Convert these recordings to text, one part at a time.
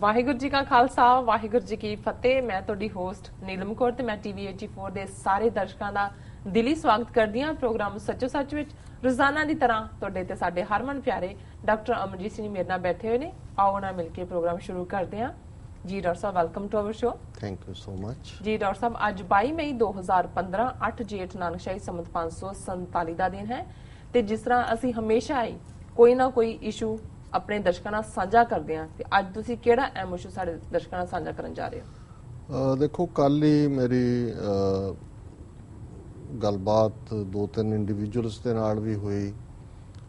ਵਾਹਿਗੁਰੂ ਜੀ ਕਾ ਖਾਲਸਾ ਵਾਹਿਗੁਰੂ ਜੀ ਕੀ ਫਤਿਹ। ਮੈਂ ਤੁਹਾਡੀ ਹੋਸਟ ਨੀਲਮ ਕੌਰ ਤੇ ਮੈਂ ਟੀਵੀ 84 ਦੇ ਸਾਰੇ ਦਰਸ਼ਕਾਂ ਦਾ ਦਿਲੀ ਸਵਾਗਤ ਕਰਦੀ ਹਾਂ ਪ੍ਰੋਗਰਾਮ ਸੱਚੋ ਸੱਚ ਵਿੱਚ। ਰੋਜ਼ਾਨਾ ਦੀ ਤਰ੍ਹਾਂ ਤੁਹਾਡੇ ਤੇ ਸਾਡੇ ਹਰਮਨ ਪਿਆਰੇ ਡਾਕਟਰ ਅਮਰਜੀਤ ਸਿੰਘ ਮੇਰੇ ਨਾਲ ਬੈਠੇ ਹੋਏ ਨੇ। ਆਓ ਨਾ ਮਿਲ ਕੇ ਪ੍ਰੋਗਰਾਮ ਸ਼ੁਰੂ ਕਰਦੇ ਹਾਂ। ਜੀ ਡਾਕਟਰ ਸਾਹਿਬ, welcome to our show. Thank you so much. ਜੀ ਡਾਕਟਰ ਸਾਹਿਬ, ਅੱਜ 22 ਮਈ 2015 8 ਜੇਠ ਨਾਨਕਸ਼ਾਹੀ ਸੰਮਤ 547 ਦਾ ਦਿਨ ਹੈ ਤੇ ਜਿਸ ਤਰ੍ਹਾਂ ਅਸੀਂ ਹਮੇਸ਼ਾ ਹੀ ਕੋਈ ਨਾ ਕੋਈ ਇਸ਼ੂ ਆਪਣੇ ਦਰਸ਼ਕਾਂ ਨਾਲ ਸਾਂਝਾ ਕਰਦੇ ਹਾਂ ਤੇ ਅੱਜ ਤੁਸੀਂ ਕਿਹੜਾ ਅਹਿਮ ਇਸ਼ੂ ਸਾਡੇ ਦਰਸ਼ਕਾਂ ਨਾਲ ਸਾਂਝਾ ਕਰਨ ਜਾ ਰਹੇ ਹੋ? ਦੇਖੋ, ਕੱਲ ਹੀ ਮੇਰੀ ਗੱਲਬਾਤ ਦੋ ਤਿੰਨ ਇੰਡੀਵਿਜੂਅਲਸ ਦੇ ਨਾਲ ਵੀ ਹੋਈ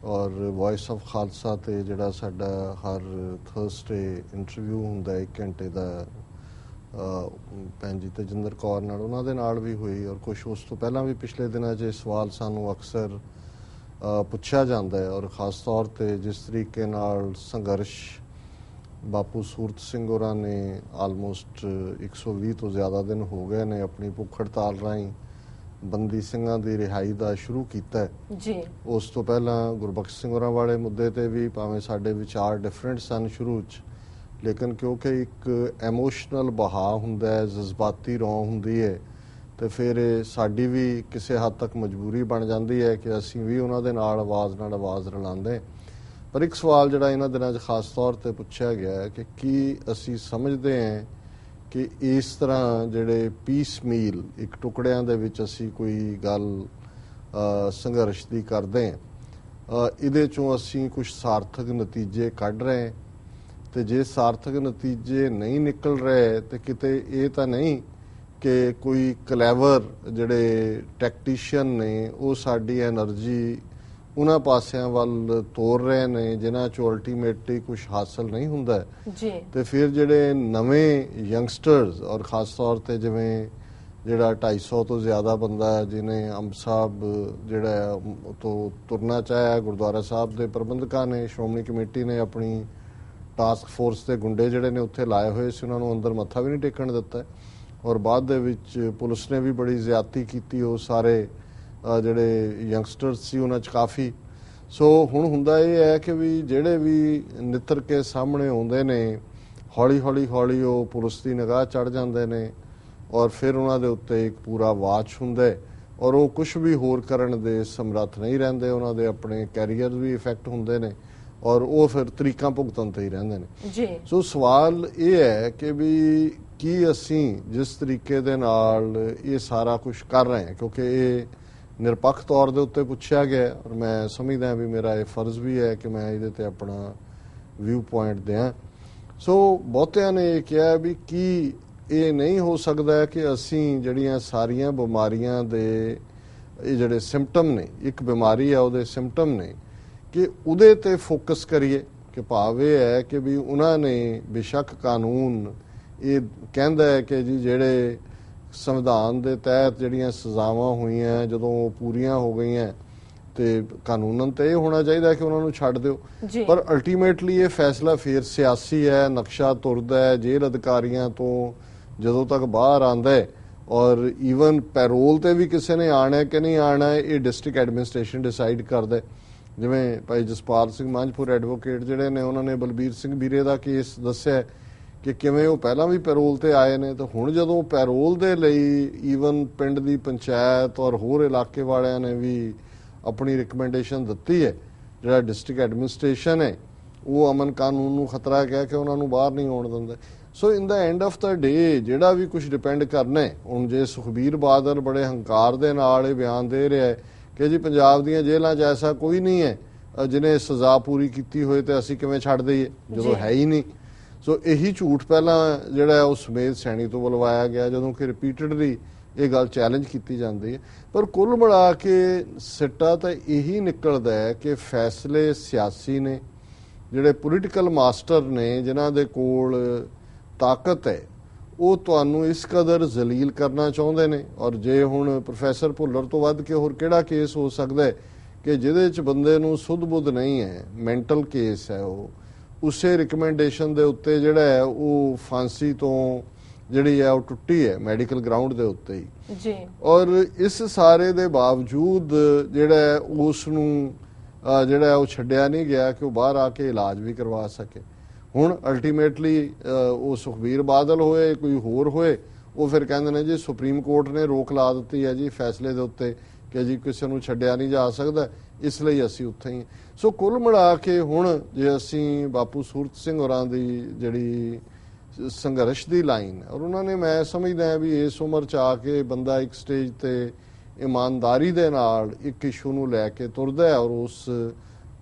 ਔਰ ਵੌਇਸ ਆਫ ਖਾਲਸਾ ਤੇ ਜਿਹੜਾ ਸਾਡਾ ਹਰ ਥਰਸਡੇ ਇੰਟਰਵਿਊ ਹੁੰਦਾ 1 ਘੰਟੇ ਦਾ ਭੈਣ ਜੀ ਤੇਜਿੰਦਰ ਕੌਰ ਨਾਲ, ਉਹਨਾਂ ਦੇ ਨਾਲ ਵੀ ਹੋਈ ਔਰ ਕੁਛ ਉਸ ਤੋਂ ਪਹਿਲਾਂ ਵੀ ਪਿਛਲੇ ਦਿਨਾਂ 'ਚ ਸਵਾਲ ਸਾਨੂੰ ਅਕਸਰ ਪੁੱਛਿਆ ਜਾਂਦਾ ਹੈ ਔਰ ਖ਼ਾਸ ਤੌਰ 'ਤੇ ਜਿਸ ਤਰੀਕੇ ਨਾਲ ਸੰਘਰਸ਼ ਬਾਪੂ ਸੂਰਤ ਸਿੰਘ ਹੋਰਾਂ ਨੇ ਆਲਮੋਸਟ 120 ਤੋਂ ਜ਼ਿਆਦਾ ਦਿਨ ਹੋ ਗਏ ਨੇ ਆਪਣੀ ਭੁੱਖ ਹੜਤਾਲ ਰਾਹੀਂ ਬੰਦੀ ਸਿੰਘਾਂ ਦੀ ਰਿਹਾਈ ਦਾ ਸ਼ੁਰੂ ਕੀਤਾ ਹੈ ਜੀ। ਉਸ ਤੋਂ ਪਹਿਲਾਂ ਗੁਰਬਖਸ਼ ਸਿੰਘ ਹੋਰਾਂ ਵਾਲੇ ਮੁੱਦੇ ਤੇ ਵੀ ਭਾਵੇਂ ਸਾਡੇ ਵਿਚਾਰ ਡਿਫਰੈਂਟ ਸਨ ਸ਼ੁਰੂ 'ਚ, ਲੇਕਿਨ ਕਿਉਂਕਿ ਇੱਕ ਐਮੋਸ਼ਨਲ ਬਹਾ ਹੁੰਦਾ ਹੈ, ਜਜ਼ਬਾਤੀ ਰੌਂ ਹੁੰਦੀ ਹੈ ਤੇ ਫਿਰ ਸਾਡੀ ਵੀ ਕਿਸੇ ਹੱਦ ਤੱਕ ਮਜਬੂਰੀ ਬਣ ਜਾਂਦੀ ਹੈ ਕਿ ਅਸੀਂ ਵੀ ਉਹਨਾਂ ਦੇ ਨਾਲ ਆਵਾਜ਼ ਰਲਾਉਂਦੇ। ਪਰ ਇੱਕ ਸਵਾਲ ਜਿਹੜਾ ਇਹਨਾਂ ਦਿਨਾਂ 'ਚ ਖਾਸ ਤੌਰ ਤੇ ਪੁੱਛਿਆ ਗਿਆ ਹੈ ਕਿ ਕੀ ਅਸੀਂ ਸਮਝਦੇ ਹਾਂ ਕਿ ਇਸ ਤਰ੍ਹਾਂ ਜਿਹੜੇ ਪੀਸ ਮੀਲ ਇੱਕ ਟੁਕੜਿਆਂ ਦੇ ਵਿੱਚ ਅਸੀਂ ਕੋਈ ਗੱਲ ਸੰਘਰਸ਼ ਦੀ ਕਰਦੇ ਹਾਂ, ਇਹਦੇ 'ਚੋਂ ਅਸੀਂ ਕੁਝ ਸਾਰਥਕ ਨਤੀਜੇ ਕੱਢ ਰਹੇ, ਤੇ ਜੇ ਸਾਰਥਕ ਨਤੀਜੇ ਨਹੀਂ ਨਿਕਲ ਰਹੇ ਤੇ ਕਿਤੇ ਇਹ ਤਾਂ ਨਹੀਂ ਕਿ ਕੋਈ ਕਲੈਵਰ ਜਿਹੜੇ ਟੈਕਟੀਸ਼ੀਅਨ ਨੇ ਉਹ ਸਾਡੀ ਐਨਰਜੀ ਉਹਨਾਂ ਪਾਸਿਆਂ ਵੱਲ ਤੋਰ ਰਹੇ ਨੇ ਜਿਨ੍ਹਾਂ 'ਚੋਂ ਅਲਟੀਮੇਟਲੀ ਕੁਝ ਹਾਸਲ ਨਹੀਂ ਹੁੰਦਾ ਜੀ। ਤੇ ਫਿਰ ਜਿਹੜੇ ਨਵੇਂ ਯੰਗਸਟਰਸ ਔਰ ਖਾਸ ਤੌਰ ਤੇ ਜਿਵੇਂ ਜਿਹੜਾ 250 ਤੋਂ ਜ਼ਿਆਦਾ ਬੰਦਾ ਜਿਹਨੇ ਅੰਬ ਸਾਹਿਬ ਜਿਹੜਾ ਤੋਂ ਤੁਰਨਾ ਚਾਹਿਆ, ਗੁਰਦੁਆਰਾ ਸਾਹਿਬ ਦੇ ਪ੍ਰਬੰਧਕਾਂ ਨੇ, ਸ਼੍ਰੋਮਣੀ ਕਮੇਟੀ ਨੇ ਆਪਣੀ ਟਾਸਕ ਫੋਰਸ ਦੇ ਗੁੰਡੇ ਜਿਹੜੇ ਨੇ ਉੱਥੇ ਲਾਏ ਹੋਏ ਸੀ, ਉਹਨਾਂ ਨੂੰ ਅੰਦਰ ਮੱਥਾ ਵੀ ਨਹੀਂ ਟੇਕਣ ਦਿੱਤਾ ਔਰ ਬਾਅਦ ਦੇ ਵਿੱਚ ਪੁਲਿਸ ਨੇ ਵੀ ਬੜੀ ਜ਼ਿਆਦਤੀ ਕੀਤੀ ਉਹ ਸਾਰੇ ਜਿਹੜੇ ਯੰਗਸਟਰਸ ਸੀ ਉਹਨਾਂ 'ਚ ਕਾਫੀ। ਸੋ ਹੁਣ ਹੁੰਦਾ ਇਹ ਹੈ ਕਿ ਵੀ ਜਿਹੜੇ ਵੀ ਨਿੱਤਰ ਕੇ ਸਾਹਮਣੇ ਆਉਂਦੇ ਨੇ ਹੌਲੀ ਉਹ ਪੁਲਿਸ ਦੀ ਨਿਗਾਹ ਚੜ੍ਹ ਜਾਂਦੇ ਨੇ ਔਰ ਫਿਰ ਉਹਨਾਂ ਦੇ ਉੱਤੇ ਇੱਕ ਪੂਰਾ ਵਾਚ ਹੁੰਦਾ ਔਰ ਉਹ ਕੁਝ ਵੀ ਹੋਰ ਕਰਨ ਦੇ ਸਮਰੱਥ ਨਹੀਂ ਰਹਿੰਦੇ। ਉਹਨਾਂ ਦੇ ਆਪਣੇ ਕੈਰੀਅਰ ਵੀ ਇਫੈਕਟ ਹੁੰਦੇ ਨੇ ਔਰ ਉਹ ਫਿਰ ਤਰੀਕਾਂ ਭੁਗਤਣ ਤੇ ਹੀ ਰਹਿੰਦੇ ਨੇ ਜੀ। ਸੋ ਸਵਾਲ ਇਹ ਹੈ ਕਿ ਵੀ ਕੀ ਅਸੀਂ ਜਿਸ ਤਰੀਕੇ ਦੇ ਨਾਲ ਇਹ ਸਾਰਾ ਕੁਝ ਕਰ ਰਹੇ ਹਾਂ, ਕਿਉਂਕਿ ਇਹ ਨਿਰਪੱਖ ਤੌਰ ਦੇ ਉੱਤੇ ਪੁੱਛਿਆ ਗਿਆ ਔਰ ਮੈਂ ਸਮਝਦਾ ਵੀ ਮੇਰਾ ਇਹ ਫਰਜ਼ ਵੀ ਹੈ ਕਿ ਮੈਂ ਇਹਦੇ ਤੇ ਆਪਣਾ ਵਿਊ ਪੁਆਇੰਟ ਦਿਆਂ। ਸੋ ਬਹੁਤਿਆਂ ਨੇ ਇਹ ਕਿਹਾ ਵੀ ਕੀ ਇਹ ਨਹੀਂ ਹੋ ਸਕਦਾ ਕਿ ਅਸੀਂ ਜਿਹੜੀਆਂ ਸਾਰੀਆਂ ਬਿਮਾਰੀਆਂ ਦੇ ਇਹ ਜਿਹੜੇ ਸਿੰਪਟਮ ਨੇ, ਇੱਕ ਬਿਮਾਰੀ ਆ ਉਹਦੇ ਸਿੰਪਟਮ ਨੇ, ਕਿ ਉਹਦੇ ਤੇ ਫੋਕਸ ਕਰੀਏ ਕਿ ਭਾਵ ਇਹ ਹੈ ਕਿ ਵੀ ਉਹਨਾਂ ਨੇ ਬੇਸ਼ੱਕ ਕਾਨੂੰਨ ਇਹ ਕਹਿੰਦਾ ਹੈ ਕਿ ਜੀ ਜਿਹੜੇ ਸੰਵਿਧਾਨ ਦੇ ਤਹਿਤ ਜਿਹੜੀਆਂ ਸਜ਼ਾਵਾਂ ਹੋਈਆਂ ਜਦੋਂ ਉਹ ਪੂਰੀਆਂ ਹੋ ਗਈਆਂ ਤੇ ਕਾਨੂੰਨਨ ਤੇ ਇਹ ਹੋਣਾ ਚਾਹੀਦਾ ਕਿ ਉਹਨਾਂ ਨੂੰ ਛੱਡ ਦਿਓ, ਪਰ ਅਲਟੀਮੇਟਲੀ ਇਹ ਫੈਸਲਾ ਫਿਰ ਸਿਆਸੀ ਹੈ, ਨਕਸ਼ਾ ਤੁਰਦਾ ਹੈ ਜੇਲ੍ਹ ਅਧਿਕਾਰੀਆਂ ਤੋਂ ਜਦੋਂ ਤੱਕ ਬਾਹਰ ਆਉਂਦਾ ਹੈ ਔਰ ਈਵਨ ਪੈਰੋਲ ਤੇ ਵੀ ਕਿਸੇ ਨੇ ਆਣਾ ਕਿ ਨਹੀਂ ਆਣਾ ਇਹ ਡਿਸਟ੍ਰਿਕਟ ਐਡਮਿਨਿਸਟ੍ਰੇਸ਼ਨ ਡਿਸਾਈਡ ਕਰਦਾ। ਜਿਵੇਂ ਭਾਈ ਜਸਪਾਲ ਸਿੰਘ ਮਾਂਝਪੁਰ ਐਡਵੋਕੇਟ ਜਿਹੜੇ ਨੇ ਉਹਨਾਂ ਨੇ ਬਲਬੀਰ ਸਿੰਘ ਵੀਰੇ ਦਾ ਕੇਸ ਦੱਸਿਆ ਕਿ ਕਿਵੇਂ ਉਹ ਪਹਿਲਾਂ ਵੀ ਪੈਰੋਲ ਤੇ ਆਏ ਨੇ ਤੇ ਹੁਣ ਜਦੋਂ ਪੈਰੋਲ ਦੇ ਲਈ ਈਵਨ ਪਿੰਡ ਦੀ ਪੰਚਾਇਤ ਔਰ ਹੋਰ ਇਲਾਕੇ ਵਾਲਿਆਂ ਨੇ ਵੀ ਆਪਣੀ ਰਿਕਮੈਂਡੇਸ਼ਨ ਦਿੱਤੀ ਹੈ, ਜਿਹੜਾ ਡਿਸਟ੍ਰਿਕਟ ਐਡਮਿਨਿਸਟ੍ਰੇਸ਼ਨ ਹੈ ਉਹ ਅਮਨ ਕਾਨੂੰਨ ਨੂੰ ਖਤਰਾ ਕਹਿ ਕੇ ਉਹਨਾਂ ਨੂੰ ਬਾਹਰ ਨਹੀਂ ਆਉਣ ਦਿੰਦਾ। ਸੋ ਇਨ ਦਾ ਐਂਡ ਆਫ ਦਾ ਡੇ ਜਿਹੜਾ ਵੀ ਕੁਝ ਡਿਪੈਂਡ ਕਰਨਾ ਹੈ, ਹੁਣ ਜੇ ਸੁਖਬੀਰ ਬਾਦਲ ਬੜੇ ਹੰਕਾਰ ਦੇ ਨਾਲ ਇਹ ਬਿਆਨ ਦੇ ਰਿਹਾ ਹੈ ਕਿ ਜੀ ਪੰਜਾਬ ਦੀਆਂ ਜੇਲ੍ਹਾਂ 'ਚ ਐਸਾ ਕੋਈ ਨਹੀਂ ਹੈ ਜਿਹਨੇ ਸਜ਼ਾ ਪੂਰੀ ਕੀਤੀ ਹੋਏ ਤੇ ਅਸੀਂ ਕਿਵੇਂ ਛੱਡ ਦਈਏ ਜਦੋਂ ਹੈ ਹੀ ਨਹੀਂ। ਸੋ ਇਹੀ ਝੂਠ ਪਹਿਲਾਂ ਜਿਹੜਾ ਉਹ ਸੁਮੇਧ ਸੈਣੀ ਤੋਂ ਬੁਲਵਾਇਆ ਗਿਆ ਜਦੋਂ ਕਿ ਰਿਪੀਟਡਲੀ ਇਹ ਗੱਲ ਚੈਲੰਜ ਕੀਤੀ ਜਾਂਦੀ ਹੈ। ਪਰ ਕੁੱਲ ਮਿਲਾ ਕੇ ਸਿੱਟਾ ਤਾਂ ਇਹੀ ਨਿਕਲਦਾ ਹੈ ਕਿ ਫੈਸਲੇ ਸਿਆਸੀ ਨੇ, ਜਿਹੜੇ ਪੋਲੀਟੀਕਲ ਮਾਸਟਰ ਨੇ ਜਿਨ੍ਹਾਂ ਦੇ ਕੋਲ ਤਾਕਤ ਹੈ ਉਹ ਤੁਹਾਨੂੰ ਇਸ ਕਦਰ ਜ਼ਲੀਲ ਕਰਨਾ ਚਾਹੁੰਦੇ ਨੇ। ਔਰ ਜੇ ਹੁਣ ਪ੍ਰੋਫੈਸਰ ਭੁੱਲਰ ਤੋਂ ਵੱਧ ਕੇ ਹੋਰ ਕਿਹੜਾ ਕੇਸ ਹੋ ਸਕਦਾ ਹੈ ਕਿ ਜਿਹਦੇ 'ਚ ਬੰਦੇ ਨੂੰ ਸੁੱਧ ਬੁੱਧ ਨਹੀਂ ਹੈ, ਮੈਂਟਲ ਕੇਸ ਹੈ, ਉਹ ਉਸੇ ਰਿਕਮੈਂਡੇਸ਼ਨ ਦੇ ਉੱਤੇ ਜਿਹੜਾ ਹੈ ਉਹ ਫਾਂਸੀ ਤੋਂ ਜਿਹੜੀ ਹੈ ਉਹ ਟੁੱਟੀ ਹੈ ਮੈਡੀਕਲ ਗਰਾਊਂਡ ਦੇ ਉੱਤੇ ਹੀ ਜੀ। ਔਰ ਇਸ ਸਾਰੇ ਦੇ ਬਾਵਜੂਦ ਜਿਹੜਾ ਉਸ ਨੂੰ ਜਿਹੜਾ ਉਹ ਛੱਡਿਆ ਨਹੀਂ ਗਿਆ ਕਿ ਉਹ ਬਾਹਰ ਆ ਕੇ ਇਲਾਜ ਵੀ ਕਰਵਾ ਸਕੇ। ਹੁਣ ਅਲਟੀਮੇਟਲੀ ਉਹ ਸੁਖਬੀਰ ਬਾਦਲ ਹੋਏ ਕੋਈ ਹੋਰ ਹੋਏ, ਉਹ ਫਿਰ ਕਹਿੰਦੇ ਨੇ ਜੀ ਸੁਪਰੀਮ ਕੋਰਟ ਨੇ ਰੋਕ ਲਾ ਦਿੱਤੀ ਹੈ ਜੀ ਫੈਸਲੇ ਦੇ ਉੱਤੇ ਕਿ ਜੀ ਕਿਸੇ ਨੂੰ ਛੱਡਿਆ ਨਹੀਂ ਜਾ ਸਕਦਾ, ਇਸ ਲਈ ਅਸੀਂ ਉੱਥੇ ਹੀ। ਸੋ ਕੁੱਲ ਮਿਲਾ ਕੇ ਹੁਣ ਜੇ ਅਸੀਂ ਬਾਪੂ ਸੂਰਤ ਸਿੰਘ ਹੋਰਾਂ ਦੀ ਜਿਹੜੀ ਸੰਘਰਸ਼ ਦੀ ਲਾਈਨ, ਔਰ ਉਹਨਾਂ ਨੇ ਮੈਂ ਸਮਝਦਾ ਵੀ ਇਸ ਉਮਰ 'ਚ ਆ ਕੇ ਬੰਦਾ ਇੱਕ ਸਟੇਜ ਤੇ ਇਮਾਨਦਾਰੀ ਦੇ ਨਾਲ ਇੱਕ ਇਸ਼ੂ ਨੂੰ ਲੈ ਕੇ ਤੁਰਦਾ ਹੈ, ਔਰ ਉਸ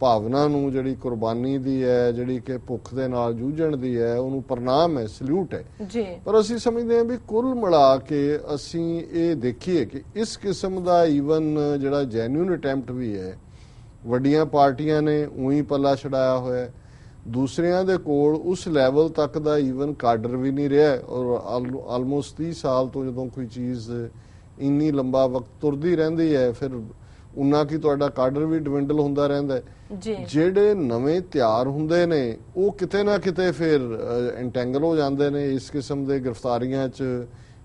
ਭਾਵਨਾ ਨੂੰ ਜਿਹੜੀ ਕੁਰਬਾਨੀ ਦੀ ਹੈ, ਜਿਹੜੀ ਕਿ ਭੁੱਖ ਦੇ ਨਾਲ ਜੂਝਣ ਦੀ ਹੈ, ਉਹਨੂੰ ਪ੍ਰਣਾਮ ਹੈ, ਸਲੂਟ ਹੈ ਜੀ। ਪਰ ਅਸੀਂ ਸਮਝਦੇ ਹਾਂ ਵੀ ਕੁੱਲ ਮਿਲਾ ਕੇ ਅਸੀਂ ਇਹ ਦੇਖੀਏ ਕਿ ਇਸ ਕਿਸਮ ਦਾ ਈਵਨ ਜਿਹੜਾ ਜੈਨੂਇਨ ਅਟੈਂਪਟ ਵੀ ਹੈ, ਵੱਡੀਆਂ ਪਾਰਟੀਆਂ ਨੇ ਉਹੀ ਪੱਲਾ ਛਡਾਇਆ ਹੋਇਆ, ਦੂਸਰਿਆਂ ਦੇ ਕੋਲ ਉਸ ਲੈਵਲ ਤੱਕ ਦਾ ਈਵਨ ਕਾਡਰ ਵੀ ਨਹੀਂ ਰਿਹਾ, ਔਰ ਆਲਮੋਸਟ 30 ਸਾਲ ਤੋਂ ਜਦੋਂ ਕੋਈ ਚੀਜ਼ ਇੰਨੀ ਲੰਬਾ ਵਕਤ ਤੁਰਦੀ ਰਹਿੰਦੀ ਹੈ, ਫਿਰ ਉਨਾ ਕੀ ਤੁਹਾਡਾ ਕਾਡਰ ਵੀ ਡਿਵੈਂਡਲ ਹੁੰਦਾ ਰਹਿੰਦਾ ਹੈ। ਜਿਹੜੇ ਨਵੇਂ ਤਿਆਰ ਹੁੰਦੇ ਨੇ ਉਹ ਕਿਤੇ ਨਾ ਕਿਤੇ ਫਿਰ ਐਂਟੈਂਗਲ ਹੋ ਜਾਂਦੇ ਨੇ ਇਸ ਕਿਸਮ ਦੇ ਗ੍ਰਿਫਤਾਰੀਆਂ 'ਚ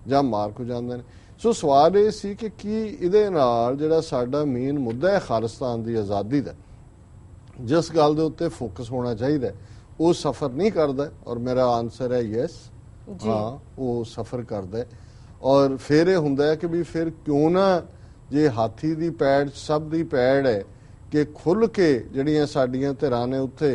ਜਾਂ ਮਾਰ ਹੋ ਜਾਂਦੇ ਨੇ। ਸੋ ਸਵਾਲ ਇਹ ਸੀ ਕਿ ਕੀ ਇਹਦੇ ਨਾਲ ਜਿਹੜਾ ਸਾਡਾ ਮੇਨ ਮੁੱਦਾ ਹੈ ਖਾਲਿਸਤਾਨ ਦੀ ਆਜ਼ਾਦੀ ਦਾ, ਜਿਸ ਗੱਲ ਦੇ ਉੱਤੇ ਫੋਕਸ ਹੋਣਾ ਚਾਹੀਦਾ, ਉਹ ਸਫਰ ਨਹੀਂ ਕਰਦਾ, ਔਰ ਮੇਰਾ ਆਨਸਰ ਹੈ ਯੈਸ, ਹਾਂ ਉਹ ਸਫਰ ਕਰਦਾ। ਔਰ ਫਿਰ ਇਹ ਹੁੰਦਾ ਹੈ ਕਿ ਵੀ ਫਿਰ ਕਿਉਂ ਨਾ ਜੇ ਹਾਥੀ ਦੀ ਪੈੜ ਸਭ ਦੀ ਪੈੜ ਹੈ ਕਿ ਖੁੱਲ੍ਹ ਕੇ ਜਿਹੜੀਆਂ ਸਾਡੀਆਂ ਧਿਰਾਂ ਨੇ ਉੱਥੇ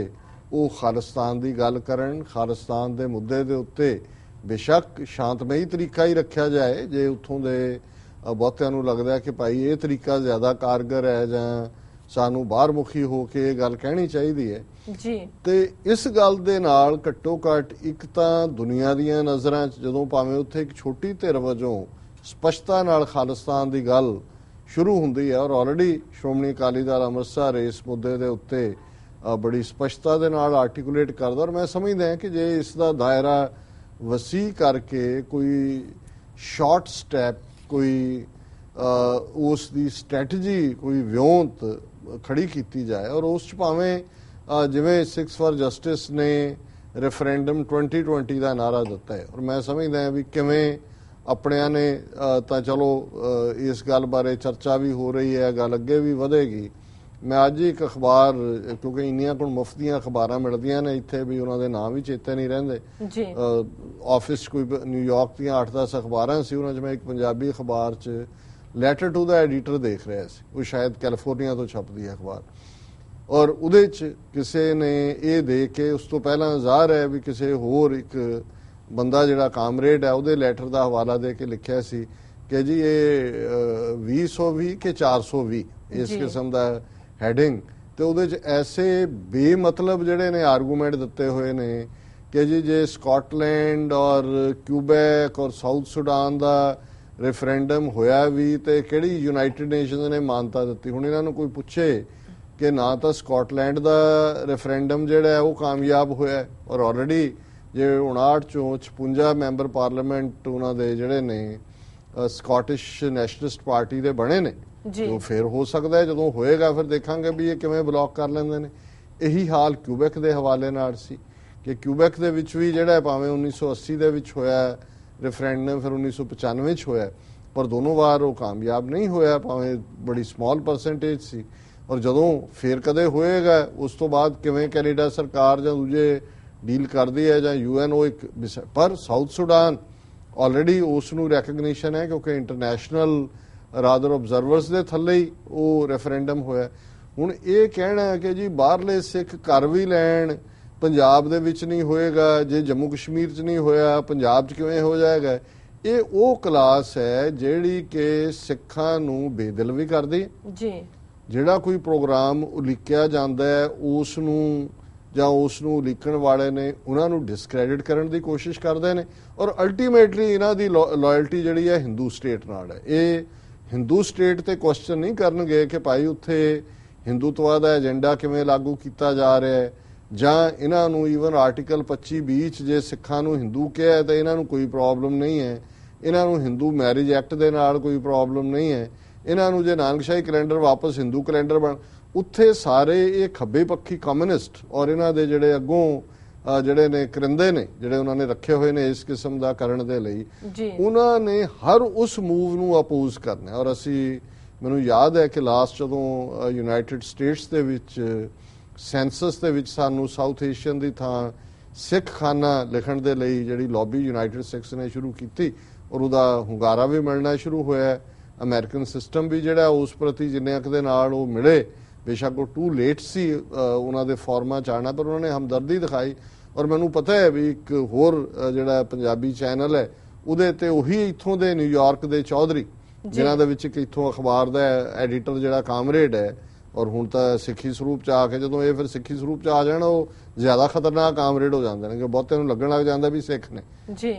ਉਹ ਖਾਲਿਸਤਾਨ ਦੀ ਗੱਲ ਕਰਨ, ਖਾਲਿਸਤਾਨ ਦੇ ਮੁੱਦੇ ਦੇ ਉੱਤੇ ਬੇਸ਼ੱਕ ਸ਼ਾਂਤਮਈ ਤਰੀਕਾ ਹੀ ਰੱਖਿਆ ਜਾਏ, ਜੇ ਉੱਥੋਂ ਦੇ ਬਹੁਤਿਆਂ ਨੂੰ ਲੱਗਦਾ ਕਿ ਭਾਈ ਇਹ ਤਰੀਕਾ ਜ਼ਿਆਦਾ ਕਾਰਗਰ ਹੈ ਜਾਂ ਸਾਨੂੰ ਬਾਹਰ ਮੁਖੀ ਹੋ ਕੇ ਇਹ ਗੱਲ ਕਹਿਣੀ ਚਾਹੀਦੀ ਹੈ ਜੀ। ਤੇ ਇਸ ਗੱਲ ਦੇ ਨਾਲ ਘੱਟੋ ਘੱਟ ਇੱਕ ਤਾਂ ਦੁਨੀਆ ਦੀਆਂ ਨਜ਼ਰਾਂ 'ਚ ਜਦੋਂ ਭਾਵੇਂ ਉੱਥੇ ਇੱਕ ਛੋਟੀ ਧਿਰ ਵਜੋਂ ਸਪਸ਼ਟਤਾ ਨਾਲ ਖਾਲਿਸਤਾਨ ਦੀ ਗੱਲ ਸ਼ੁਰੂ ਹੁੰਦੀ ਹੈ, ਔਰ ਆਲਰੇਡੀ ਸ਼੍ਰੋਮਣੀ ਅਕਾਲੀ ਦਲ ਅੰਮ੍ਰਿਤਸਰ ਇਸ ਮੁੱਦੇ ਦੇ ਉੱਤੇ ਬੜੀ ਸਪਸ਼ਟਤਾ ਦੇ ਨਾਲ ਆਰਟੀਕੂਲੇਟ ਕਰਦਾ, ਔਰ ਮੈਂ ਸਮਝਦਾ ਹਾਂ ਕਿ ਜੇ ਇਸ ਦਾ ਦਾਇਰਾ ਵਸੀ ਕਰਕੇ ਕੋਈ ਸ਼ਾਰਟ ਸਟੈਪ, ਕੋਈ ਉਸ ਦੀ ਸਟ੍ਰੈਟਜੀ, ਕੋਈ ਵਿਉਂਤ ਖੜੀ ਕੀਤੀ ਜਾਏ, ਔਰ ਉਸ 'ਚ ਭਾਵੇਂ ਜਿਵੇਂ 6 ਫਾਰ ਜਸਟਿਸ ਨੇ ਰੈਫਰੈਂਡਮ 2020 ਦਾ ਨਾਰਾ ਦਿੱਤਾ ਹੈ, ਔਰ ਮੈਂ ਸਮਝਦਾ ਹਾਂ ਵੀ ਕਿਵੇਂ ਆਪਣਿਆਂ ਨੇ ਤਾਂ ਚਲੋ ਇਸ ਗੱਲ ਬਾਰੇ ਚਰਚਾ ਵੀ ਹੋ ਰਹੀ ਹੈ, ਗੱਲ ਅੱਗੇ ਵੀ ਵਧੇਗੀ। ਮੈਂ ਅੱਜ ਹੀ ਇੱਕ ਅਖਬਾਰ, ਕਿਉਂਕਿ ਇੰਨੀਆਂ ਕੋਲ ਮੁਫਤ ਦੀਆਂ ਅਖਬਾਰਾਂ ਮਿਲਦੀਆਂ ਨੇ ਇੱਥੇ ਵੀ ਉਹਨਾਂ ਦੇ ਨਾਮ ਵੀ ਚੇਤੇ ਨਹੀਂ ਰਹਿੰਦੇ, ਆਫਿਸ ਕੋਈ ਨਿਊਯਾਰਕ ਦੀਆਂ 8-10 ਅਖਬਾਰਾਂ ਸੀ, ਉਹਨਾਂ 'ਚ ਮੈਂ ਇੱਕ ਪੰਜਾਬੀ ਅਖਬਾਰ 'ਚ ਲੈਟਰ ਟੂ ਦਾ ਐਡੀਟਰ ਦੇਖ ਰਿਹਾ ਸੀ, ਉਹ ਸ਼ਾਇਦ ਕੈਲੀਫੋਰਨੀਆ ਤੋਂ ਛਪਦੀ ਹੈ ਅਖਬਾਰ, ਔਰ ਉਹਦੇ 'ਚ ਕਿਸੇ ਨੇ ਇਹ ਦੇਖ ਕੇ, ਉਸ ਤੋਂ ਪਹਿਲਾਂ ਜ਼ਾਹਰ ਹੈ ਵੀ ਕਿਸੇ ਹੋਰ ਇੱਕ ਬੰਦਾ ਜਿਹੜਾ ਕਾਮਰੇਡ ਹੈ ਉਹਦੇ ਲੈਟਰ ਦਾ ਹਵਾਲਾ ਦੇ ਕੇ ਲਿਖਿਆ ਸੀ ਕਿ ਜੀ ਇਹ 2020 ਕਿ 420 ਇਸ ਕਿਸਮ ਦਾ ਹੈਡਿੰਗ, ਤੇ ਉਹਦੇ 'ਚ ਐਸੇ ਬੇਮਤਲਬ ਜਿਹੜੇ ਨੇ ਆਰਗੂਮੈਂਟ ਦਿੱਤੇ ਹੋਏ ਨੇ ਕਿ ਜੀ ਜੇ ਸਕਾਟਲੈਂਡ ਔਰ ਕਿਊਬੈਕ ਔਰ ਸਾਊਥ ਸੁਡਾਨ ਦਾ ਰੈਫਰੈਂਡਮ ਹੋਇਆ ਵੀ ਤੇ ਕਿਹੜੀ ਯੂਨਾਈਟਿਡ ਨੇਸ਼ਨਸ ਨੇ ਮਾਨਤਾ ਦਿੱਤੀ। ਹੁਣ ਇਹਨਾਂ ਨੂੰ ਕੋਈ ਪੁੱਛੇ ਕਿ ਨਾ ਤਾਂ ਸਕਾਟਲੈਂਡ ਦਾ ਰੈਫਰੈਂਡਮ ਜਿਹੜਾ ਉਹ ਕਾਮਯਾਬ ਹੋਇਆ, ਔਰ ਆਲਰੇਡੀ ਜੇ 59 ਚੋਂ 56 ਮੈਂਬਰ ਪਾਰਲੀਮੈਂਟ ਉਹਨਾਂ ਦੇ ਜਿਹੜੇ ਨੇ ਸਕਾਟਿਸ਼ ਨੈਸ਼ਨਲਿਸਟ ਪਾਰਟੀ ਦੇ ਬਣੇ ਨੇ, ਉਹ ਫਿਰ ਹੋ ਸਕਦਾ ਹੈ ਜਦੋਂ ਹੋਏਗਾ ਫਿਰ ਦੇਖਾਂਗੇ ਵੀ ਇਹ ਕਿਵੇਂ ਬਲੌਕ ਕਰ ਲੈਂਦੇ ਨੇ। ਇਹੀ ਹਾਲ ਕਿਊਬੈਕ ਦੇ ਹਵਾਲੇ ਨਾਲ ਸੀ ਕਿ ਕਿਊਬੈਕ ਦੇ ਵਿੱਚ ਵੀ ਜਿਹੜਾ ਭਾਵੇਂ 1980 ਦੇ ਵਿੱਚ ਹੋਇਆ ਰੈਫਰੈਂਡਮ, ਫਿਰ 1995 ਚ ਹੋਇਆ, ਪਰ ਦੋਨੋਂ ਵਾਰ ਉਹ ਕਾਮਯਾਬ ਨਹੀਂ ਹੋਇਆ, ਭਾਵੇਂ ਬੜੀ ਸਮਾਲ ਪਰਸੈਂਟੇਜ ਸੀ। ਔਰ ਜਦੋਂ ਫਿਰ ਕਦੇ ਹੋਏਗਾ ਉਸ ਤੋਂ ਬਾਅਦ ਕਿਵੇਂ ਕੈਨੇਡਾ ਸਰਕਾਰ ਜਾਂ ਦੂਜੇ ਡੀਲ ਕਰਦੀ ਹੈ ਜਾਂ UN, ਉਹ ਇੱਕ ਪਰ ਸਾਊਥ ਸੁਡਾਨ ਆਲਰੇਡੀ ਉਸ ਨੂੰ ਰੈਕਗਨੀਸ਼ਨ ਹੈ ਕਿਉਂਕਿ ਇੰਟਰਨੈਸ਼ਨਲ ਰਾਦਰ ਆਬਜ਼ਰਵਰਸ ਦੇ ਥੱਲੇ ਹੀ ਉਹ ਰੈਫਰੈਂਡਮ ਹੋਇਆ। ਹੁਣ ਇਹ ਕਹਿਣਾ ਹੈ ਕਿ ਜੀ ਬਾਹਰਲੇ ਸਿੱਖ ਕਰ ਵੀ ਲੈਣ, ਪੰਜਾਬ ਦੇ ਵਿੱਚ ਨਹੀਂ ਹੋਏਗਾ, ਜੇ ਜੰਮੂ ਕਸ਼ਮੀਰ 'ਚ ਨਹੀਂ ਹੋਇਆ ਪੰਜਾਬ 'ਚ ਕਿਵੇਂ ਹੋ ਜਾਏਗਾ, ਇਹ ਉਹ ਕਲਾਸ ਹੈ ਜਿਹੜੀ ਕਿ ਸਿੱਖਾਂ ਨੂੰ ਬੇਦਿਲ ਵੀ ਕਰਦੀ ਜੀ। ਜਿਹੜਾ ਕੋਈ ਪ੍ਰੋਗਰਾਮ ਉਲੀਕਿਆ ਜਾਂਦਾ ਹੈ ਉਸ ਨੂੰ ਜਾਂ ਉਸ ਨੂੰ ਉਲੀਕਣ ਵਾਲੇ ਨੇ ਉਹਨਾਂ ਨੂੰ ਡਿਸਕ੍ਰੈਡਿਟ ਕਰਨ ਦੀ ਕੋਸ਼ਿਸ਼ ਕਰਦੇ ਨੇ, ਔਰ ਅਲਟੀਮੇਟਲੀ ਇਹਨਾਂ ਦੀ ਲਾਇਲਟੀ ਜਿਹੜੀ ਹੈ ਹਿੰਦੂ ਸਟੇਟ ਨਾਲ ਹੈ। ਇਹ ਹਿੰਦੂ ਸਟੇਟ ਤੇ ਕੁਐਸਚਨ ਨਹੀਂ ਕਰਨਗੇ ਕਿ ਭਾਈ ਉੱਥੇ ਹਿੰਦੂਤਵਾ ਦਾ ਏਜੰਡਾ ਕਿਵੇਂ ਲਾਗੂ ਕੀਤਾ ਜਾ ਰਿਹਾ ਹੈ, ਜਾਂ ਇਹਨਾਂ ਨੂੰ ਈਵਨ ਆਰਟੀਕਲ 25(b) 'ਚ ਜੇ ਸਿੱਖਾਂ ਨੂੰ ਹਿੰਦੂ ਕਿਹਾ ਤਾਂ ਇਹਨਾਂ ਨੂੰ ਕੋਈ ਪ੍ਰੋਬਲਮ ਨਹੀਂ ਹੈ, ਇਹਨਾਂ ਨੂੰ ਹਿੰਦੂ ਮੈਰਿਜ ਐਕਟ ਦੇ ਨਾਲ ਕੋਈ ਪ੍ਰੋਬਲਮ ਨਹੀਂ ਹੈ, ਇਹਨਾਂ ਨੂੰ ਜੇ ਨਾਨਕਸ਼ਾਹੀ ਕੈਲੰਡਰ ਵਾਪਸ ਹਿੰਦੂ ਕੈਲੰਡਰ ਬਣ, ਉੱਥੇ ਸਾਰੇ ਇਹ ਖੱਬੇ ਪੱਖੀ ਕਮਿਊਨਿਸਟ ਔਰ ਇਹਨਾਂ ਦੇ ਜਿਹੜੇ ਅੱਗੋਂ ਜਿਹੜੇ ਨੇ ਕਰਿੰਦੇ ਨੇ ਜਿਹੜੇ ਉਹਨਾਂ ਨੇ ਰੱਖੇ ਹੋਏ ਨੇ ਇਸ ਕਿਸਮ ਦਾ ਕਰਨ ਦੇ ਲਈ, ਉਹਨਾਂ ਨੇ ਹਰ ਉਸ ਮੂਵ ਨੂੰ ਅਪੋਜ਼ ਕਰਨਾ। ਔਰ ਅਸੀਂ, ਮੈਨੂੰ ਯਾਦ ਹੈ ਕਿ ਲਾਸਟ ਜਦੋਂ ਯੂਨਾਈਟਿਡ ਸਟੇਟਸ ਦੇ ਵਿੱਚ ਸੈਂਸਸ ਦੇ ਵਿੱਚ ਸਾਨੂੰ ਸਾਊਥ ਏਸ਼ੀਅਨ ਦੀ ਥਾਂ ਸਿੱਖ ਖਾਨਾ ਲਿਖਣ ਦੇ ਲਈ ਜਿਹੜੀ ਲੌਬੀ ਯੂਨਾਈਟਿਡ ਸਿੱਖਸ ਨੇ ਸ਼ੁਰੂ ਕੀਤੀ ਔਰ ਉਹਦਾ ਹੁੰਗਾਰਾ ਵੀ ਮਿਲਣਾ ਸ਼ੁਰੂ ਹੋਇਆ। ਅਮਰੀਕਨ ਸਿਸਟਮ ਵੀ ਜਿਹੜਾ ਉਸ ਪ੍ਰਤੀ ਜਿੰਨੇ ਕੁ ਦੇ ਨਾਲ ਉਹ ਮਿਲੇ, ਬੇਸ਼ੱਕ ਉਹ ਟੂ ਲੇਟ ਸੀ ਉਹਨਾਂ ਦੇ ਫਾਰਮਾਂ 'ਚ ਆਉਣਾ, ਪਰ ਉਹਨਾਂ ਨੇ ਹਮਦਰਦੀ ਦਿਖਾਈ। ਔਰ ਮੈਨੂੰ ਪਤਾ ਹੈ ਵੀ ਇੱਕ ਹੋਰ ਜਿਹੜਾ ਪੰਜਾਬੀ ਚੈਨਲ ਹੈ ਉਹਦੇ ਤੇ ਉਹੀ ਇੱਥੋਂ ਦੇ ਨਿਊਯਾਰਕ ਦੇ ਚੌਧਰੀ, ਜਿਨ੍ਹਾਂ ਦੇ ਵਿੱਚ ਇੱਕ ਇੱਥੋਂ ਅਖਬਾਰ ਦਾ ਐਡੀਟਰ ਜਿਹੜਾ ਕਾਮਰੇਡ ਹੈ, ਔਰ ਹੁਣ ਤਾਂ ਸਿੱਖੀ ਸਰੂਪ 'ਚ ਆ ਕੇ ਜਦੋਂ ਇਹ ਫਿਰ ਸਿੱਖੀ ਸਰੂਪ 'ਚ ਆ ਜਾਣ ਉਹ ਜ਼ਿਆਦਾ ਖਤਰਨਾਕ ਕਾਮਰੇਡ ਹੋ ਜਾਂਦੇ ਨੇ ਕਿ ਬਹੁਤੇ ਨੂੰ ਲੱਗਣ ਲੱਗ ਜਾਂਦਾ ਵੀ ਸਿੱਖ ਨੇ।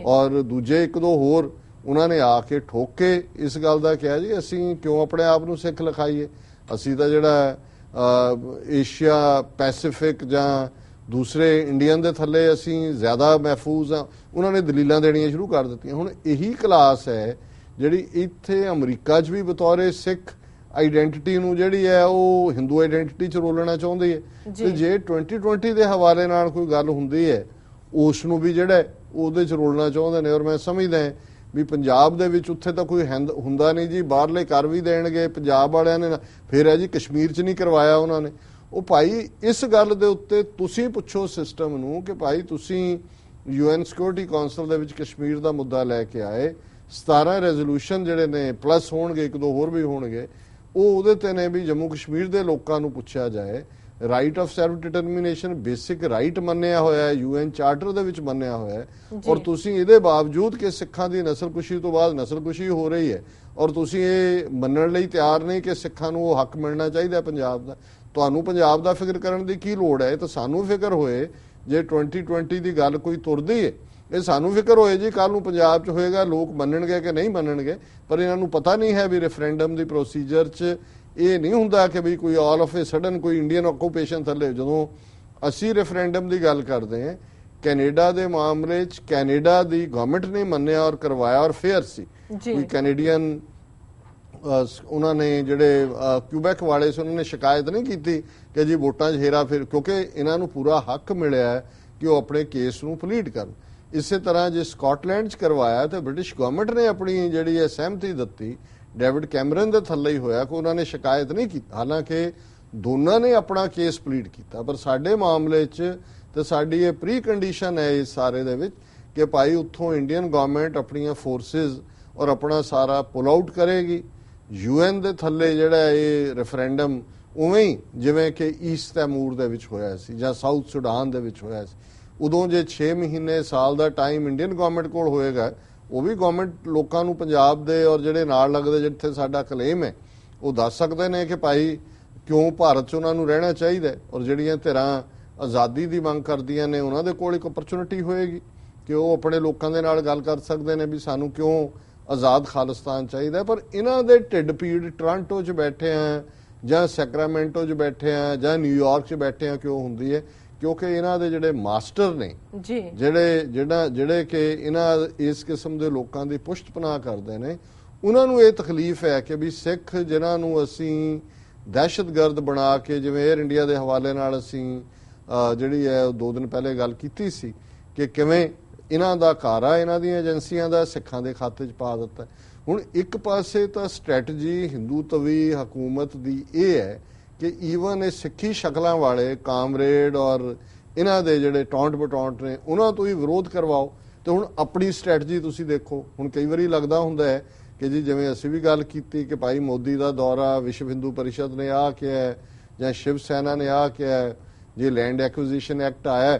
ਔਰ ਦੂਜੇ ਇੱਕ ਦੋ ਹੋਰ ਉਹਨਾਂ ਨੇ ਆ ਕੇ ਠੋਕ ਕੇ ਇਸ ਗੱਲ ਦਾ ਕਿਹਾ ਜੀ ਅਸੀਂ ਕਿਉਂ ਆਪਣੇ ਆਪ ਨੂੰ ਸਿੱਖ ਲਿਖਾਈਏ, ਅਸੀਂ ਤਾਂ ਜਿਹੜਾ ਏਸ਼ੀਆ ਪੈਸੀਫਿਕ ਜਾਂ ਦੂਸਰੇ ਇੰਡੀਅਨ ਦੇ ਥੱਲੇ ਅਸੀਂ ਜ਼ਿਆਦਾ ਮਹਿਫੂਜ਼ ਆ। ਉਹਨਾਂ ਨੇ ਦਲੀਲਾਂ ਦੇਣੀਆਂ ਸ਼ੁਰੂ ਕਰ ਦਿੱਤੀਆਂ। ਹੁਣ ਇਹੀ ਕਲਾਸ ਹੈ ਜਿਹੜੀ ਇੱਥੇ ਅਮਰੀਕਾ 'ਚ ਵੀ ਬਤੌਰੇ ਸਿੱਖ ਆਈਡੈਂਟੀਟੀ ਨੂੰ ਜਿਹੜੀ ਹੈ ਉਹ ਹਿੰਦੂ ਆਈਡੈਂਟੀਟੀ 'ਚ ਰੋਲਣਾ ਚਾਹੁੰਦੀ ਹੈ। ਤੇ ਜੇ 2020 ਦੇ ਹਵਾਲੇ ਨਾਲ ਕੋਈ ਗੱਲ ਹੁੰਦੀ ਹੈ ਉਸ ਨੂੰ ਵੀ ਜਿਹੜਾ ਉਹਦੇ 'ਚ ਰੋਲਣਾ ਚਾਹੁੰਦੇ ਨੇ। ਔਰ ਮੈਂ ਸਮਝਦਾ ਵੀ ਪੰਜਾਬ ਦੇ ਵਿੱਚ ਉੱਥੇ ਤਾਂ ਕੋਈ ਹੁੰਦਾ ਨਹੀਂ ਜੀ, ਬਾਹਰਲੇ ਕਰ ਵੀ ਦੇਣਗੇ ਪੰਜਾਬ ਵਾਲਿਆਂ ਨੇ, ਫਿਰ ਹੈ ਜੀ ਕਸ਼ਮੀਰ 'ਚ ਨਹੀਂ ਕਰਵਾਇਆ ਉਹਨਾਂ ਨੇ। ਉਹ ਭਾਈ ਇਸ ਗੱਲ ਦੇ ਉੱਤੇ ਤੁਸੀਂ ਪੁੱਛੋ ਸਿਸਟਮ ਨੂੰ ਕਿ ਭਾਈ ਤੁਸੀਂ UN ਸਿਕਿਉਰਿਟੀ ਕਾਉਂਸਲ ਦੇ ਵਿੱਚ ਕਸ਼ਮੀਰ ਦਾ ਮੁੱਦਾ ਲੈ ਕੇ ਆਏ, 17 ਰੈਜ਼ੋਲੂਸ਼ਨ ਜਿਹੜੇ ਨੇ ਪਲੱਸ ਹੋਣਗੇ, ਇੱਕ ਦੋ ਹੋਰ ਵੀ ਹੋਣਗੇ, ਉਹ ਉਹਦੇ ਤੇ ਨੇ ਵੀ ਜੰਮੂ ਕਸ਼ਮੀਰ ਦੇ ਲੋਕਾਂ ਨੂੰ ਪੁੱਛਿਆ ਜਾਏ। Right of self determination basic right ਮੰਨਿਆ ਹੋਇਆ ਹੈ, UN ਚਾਰਟਰ ਦੇ ਵਿੱਚ ਮੰਨਿਆ ਹੋਇਆ ਹੈ। ਔਰ ਤੁਸੀਂ ਇਹਦੇ ਬਾਵਜੂਦ ਕਿ ਸਿੱਖਾਂ ਦੀ ਨਸਲਕੁਸ਼ੀ ਤੋਂ ਬਾਅਦ ਨਸਲਕੁਸ਼ੀ ਹੋ ਰਹੀ ਹੈ ਔਰ ਤੁਸੀਂ ਇਹ ਮੰਨਣ ਲਈ ਤਿਆਰ ਨਹੀਂ ਕਿ ਸਿੱਖਾਂ ਨੂੰ ਉਹ ਹੱਕ ਮਿਲਣਾ ਚਾਹੀਦਾ ਪੰਜਾਬ ਦਾ। ਤੁਹਾਨੂੰ ਪੰਜਾਬ ਦਾ ਫਿਕਰ ਕਰਨ ਦੀ ਕੀ ਲੋੜ ਹੈ? ਤਾਂ ਸਾਨੂੰ ਫਿਕਰ ਹੋਏ ਜੇ 2020 ਦੀ ਗੱਲ ਕੋਈ ਤੁਰਦੀ ਹੈ, ਇਹ ਸਾਨੂੰ ਫਿਕਰ ਹੋਏ ਜੀ ਕੱਲ ਨੂੰ ਪੰਜਾਬ 'ਚ ਹੋਏਗਾ, ਲੋਕ ਮੰਨਣਗੇ ਕਿ ਨਹੀਂ ਮੰਨਣਗੇ। ਪਰ ਇਹਨਾਂ ਨੂੰ ਪਤਾ ਨਹੀਂ ਹੈ ਵੀ ਰੈਫਰੈਂਡਮ ਦੀ ਪ੍ਰੋਸੀਜਰ 'ਚ ਇਹ ਨਹੀਂ ਹੁੰਦਾ ਕਿ ਵੀ ਕੋਈ ਆਲ ਆਫ ਏ ਸਡਨ ਕੋਈ ਇੰਡੀਅਨ ਆਕੂਪੇਸ਼ਨ ਥੱਲੇ। ਜਦੋਂ ਅਸੀਂ ਰੈਫਰੈਂਡਮ ਦੀ ਗੱਲ ਕਰਦੇ ਹਾਂ, ਕੈਨੇਡਾ ਦੇ ਮਾਮਲੇ 'ਚ ਕੈਨੇਡਾ ਦੀ ਗਵਰਨਮੈਂਟ ਨੇ ਮੰਨਿਆ ਔਰ ਕਰਵਾਇਆ ਔਰ ਫੇਅਰ ਸੀ। ਕੋਈ ਕੈਨੇਡੀਅਨ ਉਹਨਾਂ ਨੇ ਜਿਹੜੇ ਕਿਊਬੈਕ ਵਾਲੇ ਸੀ ਉਹਨਾਂ ਨੇ ਸ਼ਿਕਾਇਤ ਨਹੀਂ ਕੀਤੀ ਕਿ ਜੀ ਵੋਟਾਂ 'ਚ ਹੇਰਾ ਫੇਰ, ਕਿਉਂਕਿ ਇਹਨਾਂ ਨੂੰ ਪੂਰਾ ਹੱਕ ਮਿਲਿਆ ਹੈ ਕਿ ਉਹ ਆਪਣੇ ਕੇਸ ਨੂੰ ਪਲੀਡ ਕਰਨ। ਇਸੇ ਤਰ੍ਹਾਂ ਜੇ ਸਕਾਟਲੈਂਡ 'ਚ ਕਰਵਾਇਆ ਤਾਂ ਬ੍ਰਿਟਿਸ਼ ਗਵਰਨਮੈਂਟ ਨੇ ਆਪਣੀ ਜਿਹੜੀ ਹੈ ਸਹਿਮਤੀ ਦਿੱਤੀ, ਡੇਵਿਡ ਕੈਮਰਨ ਦੇ ਥੱਲੇ ਹੀ ਹੋਇਆ ਕਿ ਉਹਨਾਂ ਨੇ ਸ਼ਿਕਾਇਤ ਨਹੀਂ ਕੀਤੀ। ਹਾਲਾਂਕਿ ਦੋਨਾਂ ਨੇ ਆਪਣਾ ਕੇਸ ਪਲੀਡ ਕੀਤਾ, ਪਰ ਸਾਡੇ ਮਾਮਲੇ 'ਚ ਤੇ ਸਾਡੀ ਇਹ ਪ੍ਰੀ ਕੰਡੀਸ਼ਨ ਹੈ ਇਸ ਸਾਰੇ ਦੇ ਵਿੱਚ ਕਿ ਭਾਈ ਉੱਥੋਂ ਇੰਡੀਅਨ ਗਵਰਨਮੈਂਟ ਆਪਣੀਆਂ ਫੋਰਸਿਸ ਔਰ ਆਪਣਾ ਸਾਰਾ ਪੁਲ ਆਊਟ ਕਰੇਗੀ। UN ਦੇ ਥੱਲੇ ਜਿਹੜਾ ਇਹ ਰੈਫਰੈਂਡਮ ਉਵੇਂ ਹੀ ਜਿਵੇਂ ਕਿ ਈਸਟ ਤੈਮੂਰ ਦੇ ਵਿੱਚ ਹੋਇਆ ਸੀ ਜਾਂ ਸਾਊਥ ਸੁਡਾਨ ਦੇ ਵਿੱਚ ਹੋਇਆ ਸੀ, ਉਦੋਂ ਜੇ 6 ਮਹੀਨੇ ਸਾਲ ਦਾ ਟਾਈਮ ਇੰਡੀਅਨ ਗਵਰਨਮੈਂਟ ਕੋਲ ਹੋਏਗਾ, ਉਹ ਵੀ ਗਵਰਨਮੈਂਟ ਲੋਕਾਂ ਨੂੰ ਪੰਜਾਬ ਦੇ ਔਰ ਜਿਹੜੇ ਨਾਲ ਲੱਗਦੇ ਜਿੱਥੇ ਸਾਡਾ ਕਲੇਮ ਹੈ ਉਹ ਦੱਸ ਸਕਦੇ ਨੇ ਕਿ ਭਾਈ ਕਿਉਂ ਭਾਰਤ 'ਚ ਉਹਨਾਂ ਨੂੰ ਰਹਿਣਾ ਚਾਹੀਦਾ। ਔਰ ਜਿਹੜੀਆਂ ਧਿਰਾਂ ਆਜ਼ਾਦੀ ਦੀ ਮੰਗ ਕਰਦੀਆਂ ਨੇ ਉਹਨਾਂ ਦੇ ਕੋਲ ਇੱਕ ਓਪਰਚੁਨਿਟੀ ਹੋਏਗੀ ਕਿ ਉਹ ਆਪਣੇ ਲੋਕਾਂ ਦੇ ਨਾਲ ਗੱਲ ਕਰ ਸਕਦੇ ਨੇ ਵੀ ਸਾਨੂੰ ਕਿਉਂ ਆਜ਼ਾਦ ਖਾਲਿਸਤਾਨ ਚਾਹੀਦਾ। ਪਰ ਇਹਨਾਂ ਦੇ ਢਿੱਡ ਪੀੜ ਟੋਰਾਂਟੋ 'ਚ ਬੈਠੇ ਆ ਜਾਂ ਸੈਕਰਾਮੈਂਟੋ 'ਚ ਬੈਠੇ ਆ ਜਾਂ ਨਿਊਯਾਰਕ 'ਚ ਬੈਠੇ ਆ ਕਿਉਂ ਹੁੰਦੀ ਹੈ? ਕਿਉਂਕਿ ਇਹਨਾਂ ਦੇ ਜਿਹੜੇ ਮਾਸਟਰ ਨੇ ਜਿਹੜੇ ਕਿ ਇਹਨਾਂ ਇਸ ਕਿਸਮ ਦੇ ਲੋਕਾਂ ਦੀ ਪੁਸ਼ਤ ਪਨਾਹ ਕਰਦੇ ਨੇ, ਉਹਨਾਂ ਨੂੰ ਇਹ ਤਕਲੀਫ ਹੈ ਕਿ ਵੀ ਸਿੱਖ ਜਿਨ੍ਹਾਂ ਨੂੰ ਅਸੀਂ ਦਹਿਸ਼ਤਗਰਦ ਬਣਾ ਕੇ, ਜਿਵੇਂ 에ਅਰ ਇੰਡੀਆ ਦੇ ਹਵਾਲੇ ਨਾਲ ਅਸੀਂ ਜਿਹੜੀ ਹੈ 2 ਦਿਨ ਪਹਿਲੇ ਗੱਲ ਕੀਤੀ ਸੀ ਕਿ ਕਿਵੇਂ ਇਹਨਾਂ ਦਾ ਘਾਰਾ ਇਹਨਾਂ ਦੀਆਂ ਏਜੰਸੀਆਂ ਦਾ ਸਿੱਖਾਂ ਦੇ ਖਾਤੇ 'ਚ ਪਾ ਦਿੱਤਾ। ਹੁਣ ਇੱਕ ਪਾਸੇ ਤਾਂ ਸਟ੍ਰੈਟਜੀ ਹਿੰਦੂਤਵੀ ਹਕੂਮਤ ਦੀ ਇਹ ਹੈ ਕਿ ਈਵਨ ਇਹ ਸਿੱਖੀ ਸ਼ਕਲਾਂ ਵਾਲੇ ਕਾਮਰੇਡ ਔਰ ਇਹਨਾਂ ਦੇ ਜਿਹੜੇ ਟੌਂਟ ਬਟੌਂਟ ਨੇ ਉਹਨਾਂ ਤੋਂ ਹੀ ਵਿਰੋਧ ਕਰਵਾਓ। ਤੇ ਹੁਣ ਆਪਣੀ ਸਟ੍ਰੈਟਜੀ ਤੁਸੀਂ ਦੇਖੋ। ਹੁਣ ਕਈ ਵਾਰੀ ਲੱਗਦਾ ਹੁੰਦਾ ਹੈ ਕਿ ਜੀ ਜਿਵੇਂ ਅਸੀਂ ਵੀ ਗੱਲ ਕੀਤੀ ਕਿ ਭਾਈ ਮੋਦੀ ਦਾ ਦੌਰਾ, ਵਿਸ਼ਵ ਹਿੰਦੂ ਪਰਿਸ਼ਦ ਨੇ ਆ ਕਿਹਾ ਜਾਂ ਸ਼ਿਵ ਸੈਨਾ ਨੇ ਆ ਕਿਹਾ, ਜੇ ਲੈਂਡ ਐਕੁਜੀਸ਼ਨ ਐਕਟ ਆਇਆ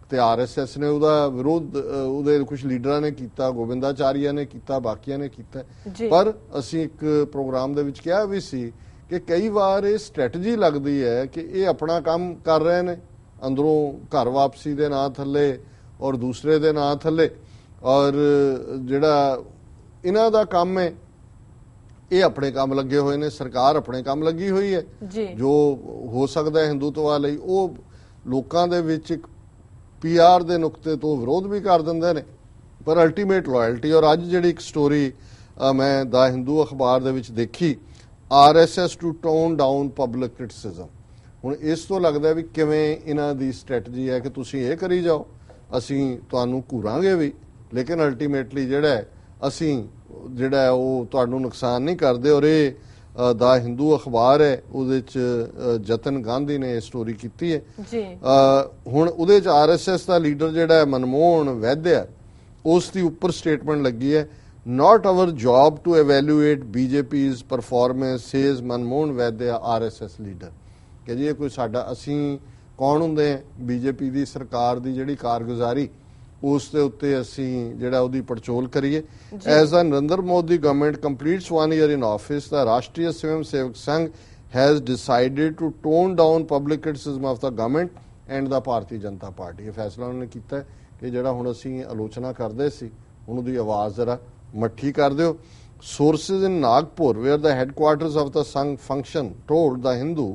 ਤੇ RSS ਨੇ ਉਹਦਾ ਵਿਰੋਧ ਉਹਦੇ ਕੁਝ ਲੀਡਰਾਂ ਨੇ ਕੀਤਾ, ਗੋਬਿੰਦਾਚਾਰੀਆ ਨੇ ਕੀਤਾ, ਬਾਕੀਆਂ ਨੇ ਕੀਤਾ। ਪਰ ਅਸੀਂ ਇੱਕ ਪ੍ਰੋਗਰਾਮ ਦੇ ਵਿੱਚ ਕਿਹਾ ਵੀ ਸੀ ਕਿ ਕਈ ਵਾਰ ਇਹ ਸਟ੍ਰੈਟਜੀ ਲੱਗਦੀ ਹੈ ਕਿ ਇਹ ਆਪਣਾ ਕੰਮ ਕਰ ਰਹੇ ਨੇ ਅੰਦਰੋਂ ਘਰ ਵਾਪਸੀ ਦੇ ਨਾਂ ਥੱਲੇ ਔਰ ਦੂਸਰੇ ਦੇ ਨਾਂ ਥੱਲੇ, ਔਰ ਜਿਹੜਾ ਇਹਨਾਂ ਦਾ ਕੰਮ ਹੈ ਇਹ ਆਪਣੇ ਕੰਮ ਲੱਗੇ ਹੋਏ ਨੇ, ਸਰਕਾਰ ਆਪਣੇ ਕੰਮ ਲੱਗੀ ਹੋਈ ਹੈ। ਜੋ ਹੋ ਸਕਦਾ ਹੈ ਹਿੰਦੂਤਵਾ ਲਈ ਉਹ ਲੋਕਾਂ ਦੇ ਵਿੱਚ ਇੱਕ PR ਦੇ ਨੁਕਤੇ ਤੋਂ ਵਿਰੋਧ ਵੀ ਕਰ ਦਿੰਦੇ ਨੇ, ਪਰ ਅਲਟੀਮੇਟ ਲਾਇਲਟੀ। ਔਰ ਅੱਜ ਜਿਹੜੀ ਇੱਕ ਸਟੋਰੀ ਮੈਂ ਦਾ ਹਿੰਦੂ ਅਖਬਾਰ ਦੇ ਵਿੱਚ ਦੇਖੀ, RSS to tone down public criticism. ਹੁਣ ਇਸ ਤੋਂ ਲੱਗਦਾ ਵੀ ਕਿਵੇਂ ਇਹਨਾਂ ਦੀ ਸਟ੍ਰੈਟਜੀ ਹੈ ਕਿ ਤੁਸੀਂ ਇਹ ਕਰੀ ਜਾਓ, ਅਸੀਂ ਤੁਹਾਨੂੰ ਘੂਰਾਂਗੇ ਵੀ, ਲੇਕਿਨ ਅਲਟੀਮੇਟਲੀ ਜਿਹੜਾ ਅਸੀਂ ਜਿਹੜਾ ਉਹ ਤੁਹਾਨੂੰ ਨੁਕਸਾਨ ਨਹੀਂ ਕਰਦੇ। ਔਰ ਇਹ ਦਾ ਹਿੰਦੂ ਅਖਬਾਰ ਹੈ, ਉਹਦੇ ਚ ਜਤਨ ਗਾਂਧੀ ਨੇ ਇਹ ਸਟੋਰੀ ਕੀਤੀ ਹੈ ਜੀ। ਹੁਣ ਉਹਦੇ ਚ ਆਰਐਸਐਸ ਦਾ ਲੀਡਰ ਜਿਹੜਾ ਮਨਮੋਹਨ ਵੈਦਿਆ, ਉਸ ਦੀ ਉੱਪਰ ਸਟੇਟਮੈਂਟ ਲੱਗੀ ਹੈ, not our job to evaluate BJP's performance, says Manmohan Vaidya RSS leader. ਕਿ ਜੀ ਇਹ ਕੋਈ ਸਾਡਾ, ਅਸੀਂ ਕੌਣ ਹੁੰਦੇ ਆ ਬੀਜੇਪੀ ਦੀ ਸਰਕਾਰ ਦੀ ਜਿਹੜੀ ਕਾਰਗੁਜ਼ਾਰੀ ਉਸ ਦੇ ਉੱਤੇ ਅਸੀਂ ਜਿਹੜਾ ਉਹਦੀ ਪੜਚੋਲ ਕਰੀਏ। As the Narendra Modi government completes 1 year in office, the Rashtriya Swayamsevak Sangh has decided to tone down public criticism of the government and the Bharatiya Janata Party. ਇਹ ਫੈਸਲਾ ਉਹਨਾਂ ਨੇ ਕੀਤਾ ਕਿ ਜਿਹੜਾ ਹੁਣ ਅਸੀਂ ਆਲੋਚਨਾ ਕਰਦੇ ਸੀ ਹੁਣ ਉਹਦੀ ਆਵਾਜ਼ ਜ਼ਰਾ ਮੱਠੀ ਕਰ ਦਿਓ। Sources in Nagpur, where the headquarters of the Sangh function, told the Hindu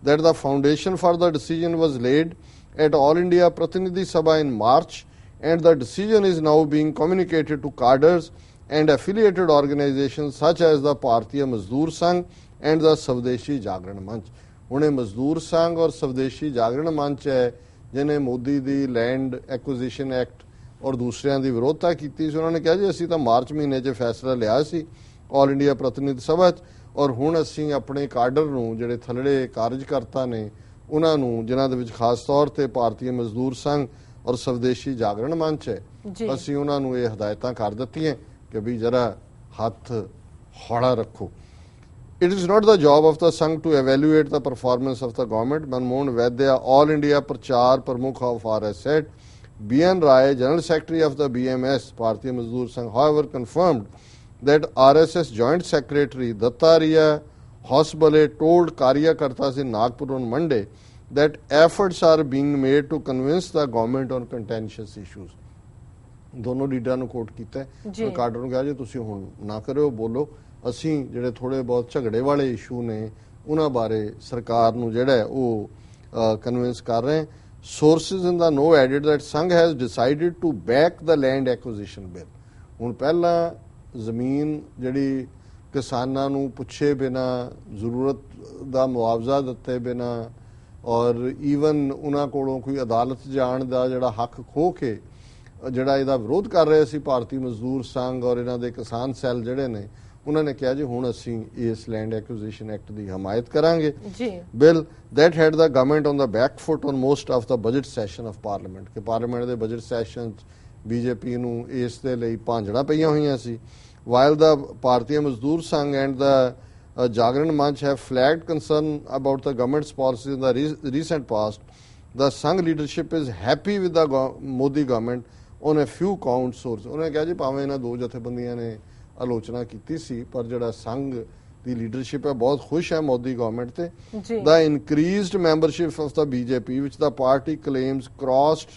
that the foundation for the decision was laid at All India Pratinidhi Sabha in March, and the decision is now being communicated to cadres and affiliated organizations such as the Bharatiya Mazdoor Sangh and the Swadeshi Jagran Manch। ਹੁਣ ਇਹ ਮਜ਼ਦੂਰ ਸੰਘ ਔਰ ਸਵਦੇਸ਼ੀ ਜਾਗਰਣ ਮੰਚ ਹੈ ਜਿਹਨੇ ਮੋਦੀ ਦੀ land acquisition act ਔਰ ਦੂਸਰਿਆਂ ਦੀ ਵਿਰੋਧਤਾ ਕੀਤੀ ਸੀ। ਉਹਨਾਂ ਨੇ ਕਿਹਾ ਜੀ ਅਸੀਂ ਤਾਂ ਮਾਰਚ ਮਹੀਨੇ 'ਚ ਫੈਸਲਾ ਲਿਆ ਸੀ ਆਲ ਇੰਡੀਆ ਪ੍ਰਤੀਨਿਧ ਸਭਾ 'ਚ, ਔਰ ਹੁਣ ਅਸੀਂ ਆਪਣੇ ਕਾਡਰ ਨੂੰ ਜਿਹੜੇ ਥੱਲੜੇ ਕਾਰਜਕਰਤਾ ਨੇ ਉਹਨਾਂ ਨੂੰ, ਜਿਨ੍ਹਾਂ ਦੇ ਵਿੱਚ ਖਾਸ ਤੌਰ ਤੇ ਭਾਰਤੀ ਮਜ਼ਦੂਰ ਸੰਘ ਔਰ ਸਵਦੇਸ਼ੀ ਜਾਗਰਣ ਮੰਚ ਹੈ, ਅਸੀਂ ਉਹਨਾਂ ਨੂੰ ਇਹ ਹਦਾਇਤਾਂ ਕਰ ਦਿੱਤੀਆਂ ਕਿ ਵੀ ਜਰਾ ਹੱਥ ਹੌਲਾ ਰੱਖੋ। It is not the job of the Sangh to evaluate the performance of the government, Manmohan Vaidya, All India Prachar Pramukh of RS said. B.N. Rai, General Secretary of the BMS, Bharatiya Mazdoor Sangh, however, confirmed that RSS Joint Secretary Dattariya Hosbale told Karyakartas in Nagpur on Monday that efforts are being made to convince the government on contentious issues। ਦੋਨੋਂ ਲੀਡਰਾਂ ਨੂੰ ਕੋਟ ਕੀਤਾ, cadre ਨੂੰ ਕਿਹਾ ਜੀ ਤੁਸੀਂ ਹੁਣ ਨਾ ਕਰਿਓ, ਬੋਲੋ, ਅਸੀਂ ਜਿਹੜੇ ਥੋੜੇ ਬਹੁਤ ਝਗੜੇ ਵਾਲੇ ਇਸ਼ੂ ਨੇ ਉਹਨਾਂ ਬਾਰੇ ਸਰਕਾਰ ਨੂੰ ਜਿਹੜਾ ਹੈ ਉਹ ਕਨਵਿੰਸ ਕਰ ਰਹੇ। Sources in the know added that Sangh has decided to back the land acquisition bill। ਹੁਣ ਪਹਿਲਾਂ ਜ਼ਮੀਨ ਜਿਹੜੀ ਕਿਸਾਨਾਂ ਨੂੰ ਪੁੱਛੇ ਬਿਨਾ, ਜ਼ਰੂਰਤ ਦਾ ਮੁਆਵਜ਼ਾ ਦਿੱਤੇ ਬਿਨਾ ਔਰ ਈਵਨ ਉਹਨਾਂ ਕੋਲੋਂ ਕੋਈ ਅਦਾਲਤ ਜਾਣ ਦਾ ਜਿਹੜਾ ਹੱਕ ਖੋਹ ਕੇ ਜਿਹੜਾ ਇਹਦਾ ਵਿਰੋਧ ਕਰ ਰਹੇ ਸੀ ਭਾਰਤੀ ਮਜ਼ਦੂਰ ਸੰਘ ਔਰ ਇਹਨਾਂ ਦੇ ਕਿਸਾਨ ਸੈੱਲ ਜਿਹੜੇ ਨੇ, ਉਹਨਾਂ ਨੇ ਕਿਹਾ ਜੀ ਹੁਣ ਅਸੀਂ ਇਸ ਲੈਂਡ ਐਕੁਜੀਸ਼ਨ ਐਕਟ ਦੀ ਹਮਾਇਤ ਕਰਾਂਗੇ। Bill that had the government on the back foot on most of the budget session of parliament, ਕਿ ਪਾਰਲੀਮੈਂਟ ਦੇ ਬਜਟ ਸੈਸ਼ਨ ਬੀਜੇਪੀ ਨੂੰ ਇਸ ਦੇ ਲਈ ਭਾਂਜੜਾਂ ਪਈਆਂ ਹੋਈਆਂ ਸੀ। while the Bharatiya Mazdoor Sangh and the Jagran Manch have flagged concern about the government's policies in the recent past, the Sangh leadership is happy with the Modi government on a few counts। ਉਹਨਾਂ ਨੇ ਕਿਹਾ ਜੀ ਭਾਵੇਂ ਇਹਨਾਂ ਦੋ ਜਥੇਬੰਦੀਆਂ ਨੇ ਆਲੋਚਨਾ ਕੀਤੀ ਸੀ ਪਰ ਜਿਹੜਾ ਸੰਘ ਦੀ ਲੀਡਰਸ਼ਿਪ ਹੈ ਬਹੁਤ ਖੁਸ਼ ਹੈ ਮੋਦੀ ਗਵਰਨਮੈਂਟ ਤੇ। The increased membership of the BJP, which the party claims crossed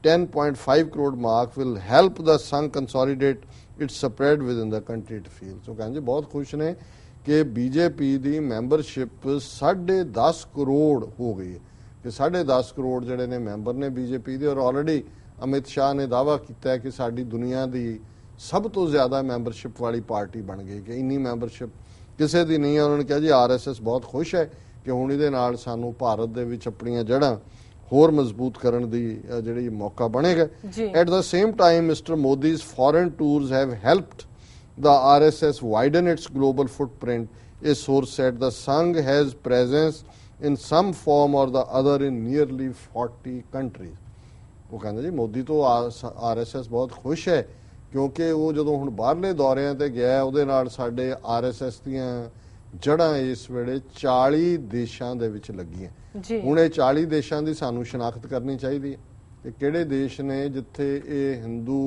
10.5 crore mark, will help the Sangh consolidate its spread within the country, it feels। ਸੋ ਕਹਿੰਦੇ ਬਹੁਤ ਖੁਸ਼ ਨੇ ਕਿ ਬੀਜੇਪੀ ਦੀ ਮੈਂਬਰਸ਼ਿਪ 10.5 ਕਰੋੜ ਹੋ ਗਈ ਹੈ, ਕਿ 10.5 ਕਰੋੜ ਜਿਹੜੇ ਨੇ ਮੈਂਬਰ ਨੇ ਬੀਜੇਪੀ ਦੇ, ਔਰ ਆਲਰੇਡੀ ਅਮਿਤ ਸ਼ਾਹ ਨੇ ਦਾਅਵਾ ਕੀਤਾ ਹੈ ਕਿ ਸਾਡੀ ਦੁਨੀਆ ਦੀ ਸਭ ਤੋਂ ਜ਼ਿਆਦਾ ਮੈਂਬਰਸ਼ਿਪ ਵਾਲੀ ਪਾਰਟੀ ਬਣ ਗਈ, ਕਿ ਇੰਨੀ ਮੈਂਬਰਸ਼ਿਪ ਕਿਸੇ ਦੀ ਨਹੀਂ ਹੈ। ਉਹਨਾਂ ਨੇ ਕਿਹਾ ਜੀ ਆਰਐਸਐਸ ਬਹੁਤ ਖੁਸ਼ ਹੈ ਕਿ ਹੁਣ ਇਹਦੇ ਨਾਲ ਸਾਨੂੰ ਭਾਰਤ ਦੇ ਵਿੱਚ ਆਪਣੀਆਂ ਜੜ੍ਹਾਂ ਹੋਰ ਮਜ਼ਬੂਤ ਕਰਨ ਦੀ ਜਿਹੜੀ ਮੌਕਾ ਬਣੇਗਾ। At the same time mister Modi's foreign tours have helped the RSS widen its global footprint, a source said। The Sangh has presence in some form or the other in nearly 40 countries। ਉਹ ਕਹਿੰਦੇ ਜੀ ਮੋਦੀ ਤੋਂ RSS ਬਹੁਤ ਖੁਸ਼ ਹੈ ਕਿਉਂਕਿ ਉਹ ਜਦੋਂ ਹੁਣ ਬਾਹਰਲੇ ਦੌਰਿਆਂ ਤੇ ਗਿਆ ਉਹਦੇ ਨਾਲ ਸਾਡੇ RSS ਦੀਆਂ ਜੜ੍ਹਾਂ ਇਸ ਵੇਲੇ 40 ਦੇਸ਼ਾਂ ਦੇ ਵਿੱਚ ਲੱਗੀਆਂ। ਹੁਣ ਇਹ 40 ਦੇਸ਼ਾਂ ਦੀ ਸਾਨੂੰ ਸ਼ਨਾਖਤ ਕਰਨੀ ਚਾਹੀਦੀ ਹੈ ਕਿ ਕਿਹੜੇ ਦੇਸ਼ ਨੇ ਜਿੱਥੇ ਇਹ ਹਿੰਦੂ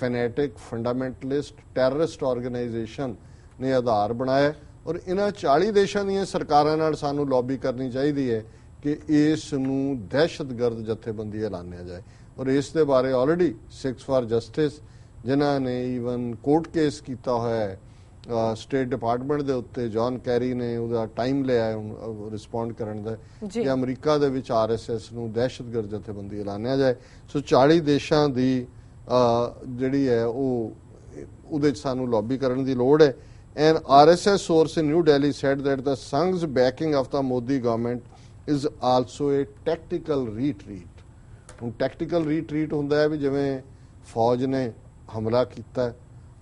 ਫੈਨੇਟਿਕ ਫੰਡਾਮੈਂਟਲਿਸਟ ਟੈਰਰਿਸਟ ਆਰਗੇਨਾਈਜੇਸ਼ਨ ਨੇ ਆਧਾਰ ਬਣਾਇਆ, ਔਰ ਇਹਨਾਂ 40 ਦੇਸ਼ਾਂ ਦੀਆਂ ਸਰਕਾਰਾਂ ਨਾਲ ਸਾਨੂੰ ਲੌਬੀ ਕਰਨੀ ਚਾਹੀਦੀ ਹੈ ਕਿ ਇਸ ਨੂੰ ਦਹਿਸ਼ਤਗਰਦ ਜਥੇਬੰਦੀ ਐਲਾਨਿਆ ਜਾਏ। ਔਰ ਇਸ ਦੇ ਬਾਰੇ ਆਲਰੇਡੀ ਸਿੱਖਸ ਫਾਰ ਜਸਟਿਸ ਜਿਨ੍ਹਾਂ ਨੇ ਈਵਨ ਕੋਰਟ ਕੇਸ ਕੀਤਾ ਹੋਇਆ ਹੈ ਸਟੇਟ ਡਿਪਾਰਟਮੈਂਟ ਦੇ ਉੱਤੇ, ਜੌਨ ਕੈਰੀ ਨੇ ਉਹਦਾ ਟਾਈਮ ਲਿਆ ਰਿਸਪੌਂਡ ਕਰਨ ਦਾ ਕਿ ਅਮਰੀਕਾ ਦੇ ਵਿੱਚ RSS ਨੂੰ ਦਹਿਸ਼ਤਗਰਦ ਜਥੇਬੰਦੀ ਐਲਾਨਿਆ ਜਾਏ। ਸੋ 40 ਦੇਸ਼ਾਂ ਦੀ ਜਿਹੜੀ ਹੈ ਉਹ ਉਹਦੇ 'ਚ ਸਾਨੂੰ ਲੌਬੀ ਕਰਨ ਦੀ ਲੋੜ ਹੈ। And RSS source in New Delhi said that the Sangh's backing of the Modi government is also a tactical retreat। ਹੁਣ ਟੈਕਟੀਕਲ ਰੀਟਰੀਟ ਹੁੰਦਾ ਹੈ ਵੀ ਜਿਵੇਂ ਫੌਜ ਨੇ ਹਮਲਾ ਕੀਤਾ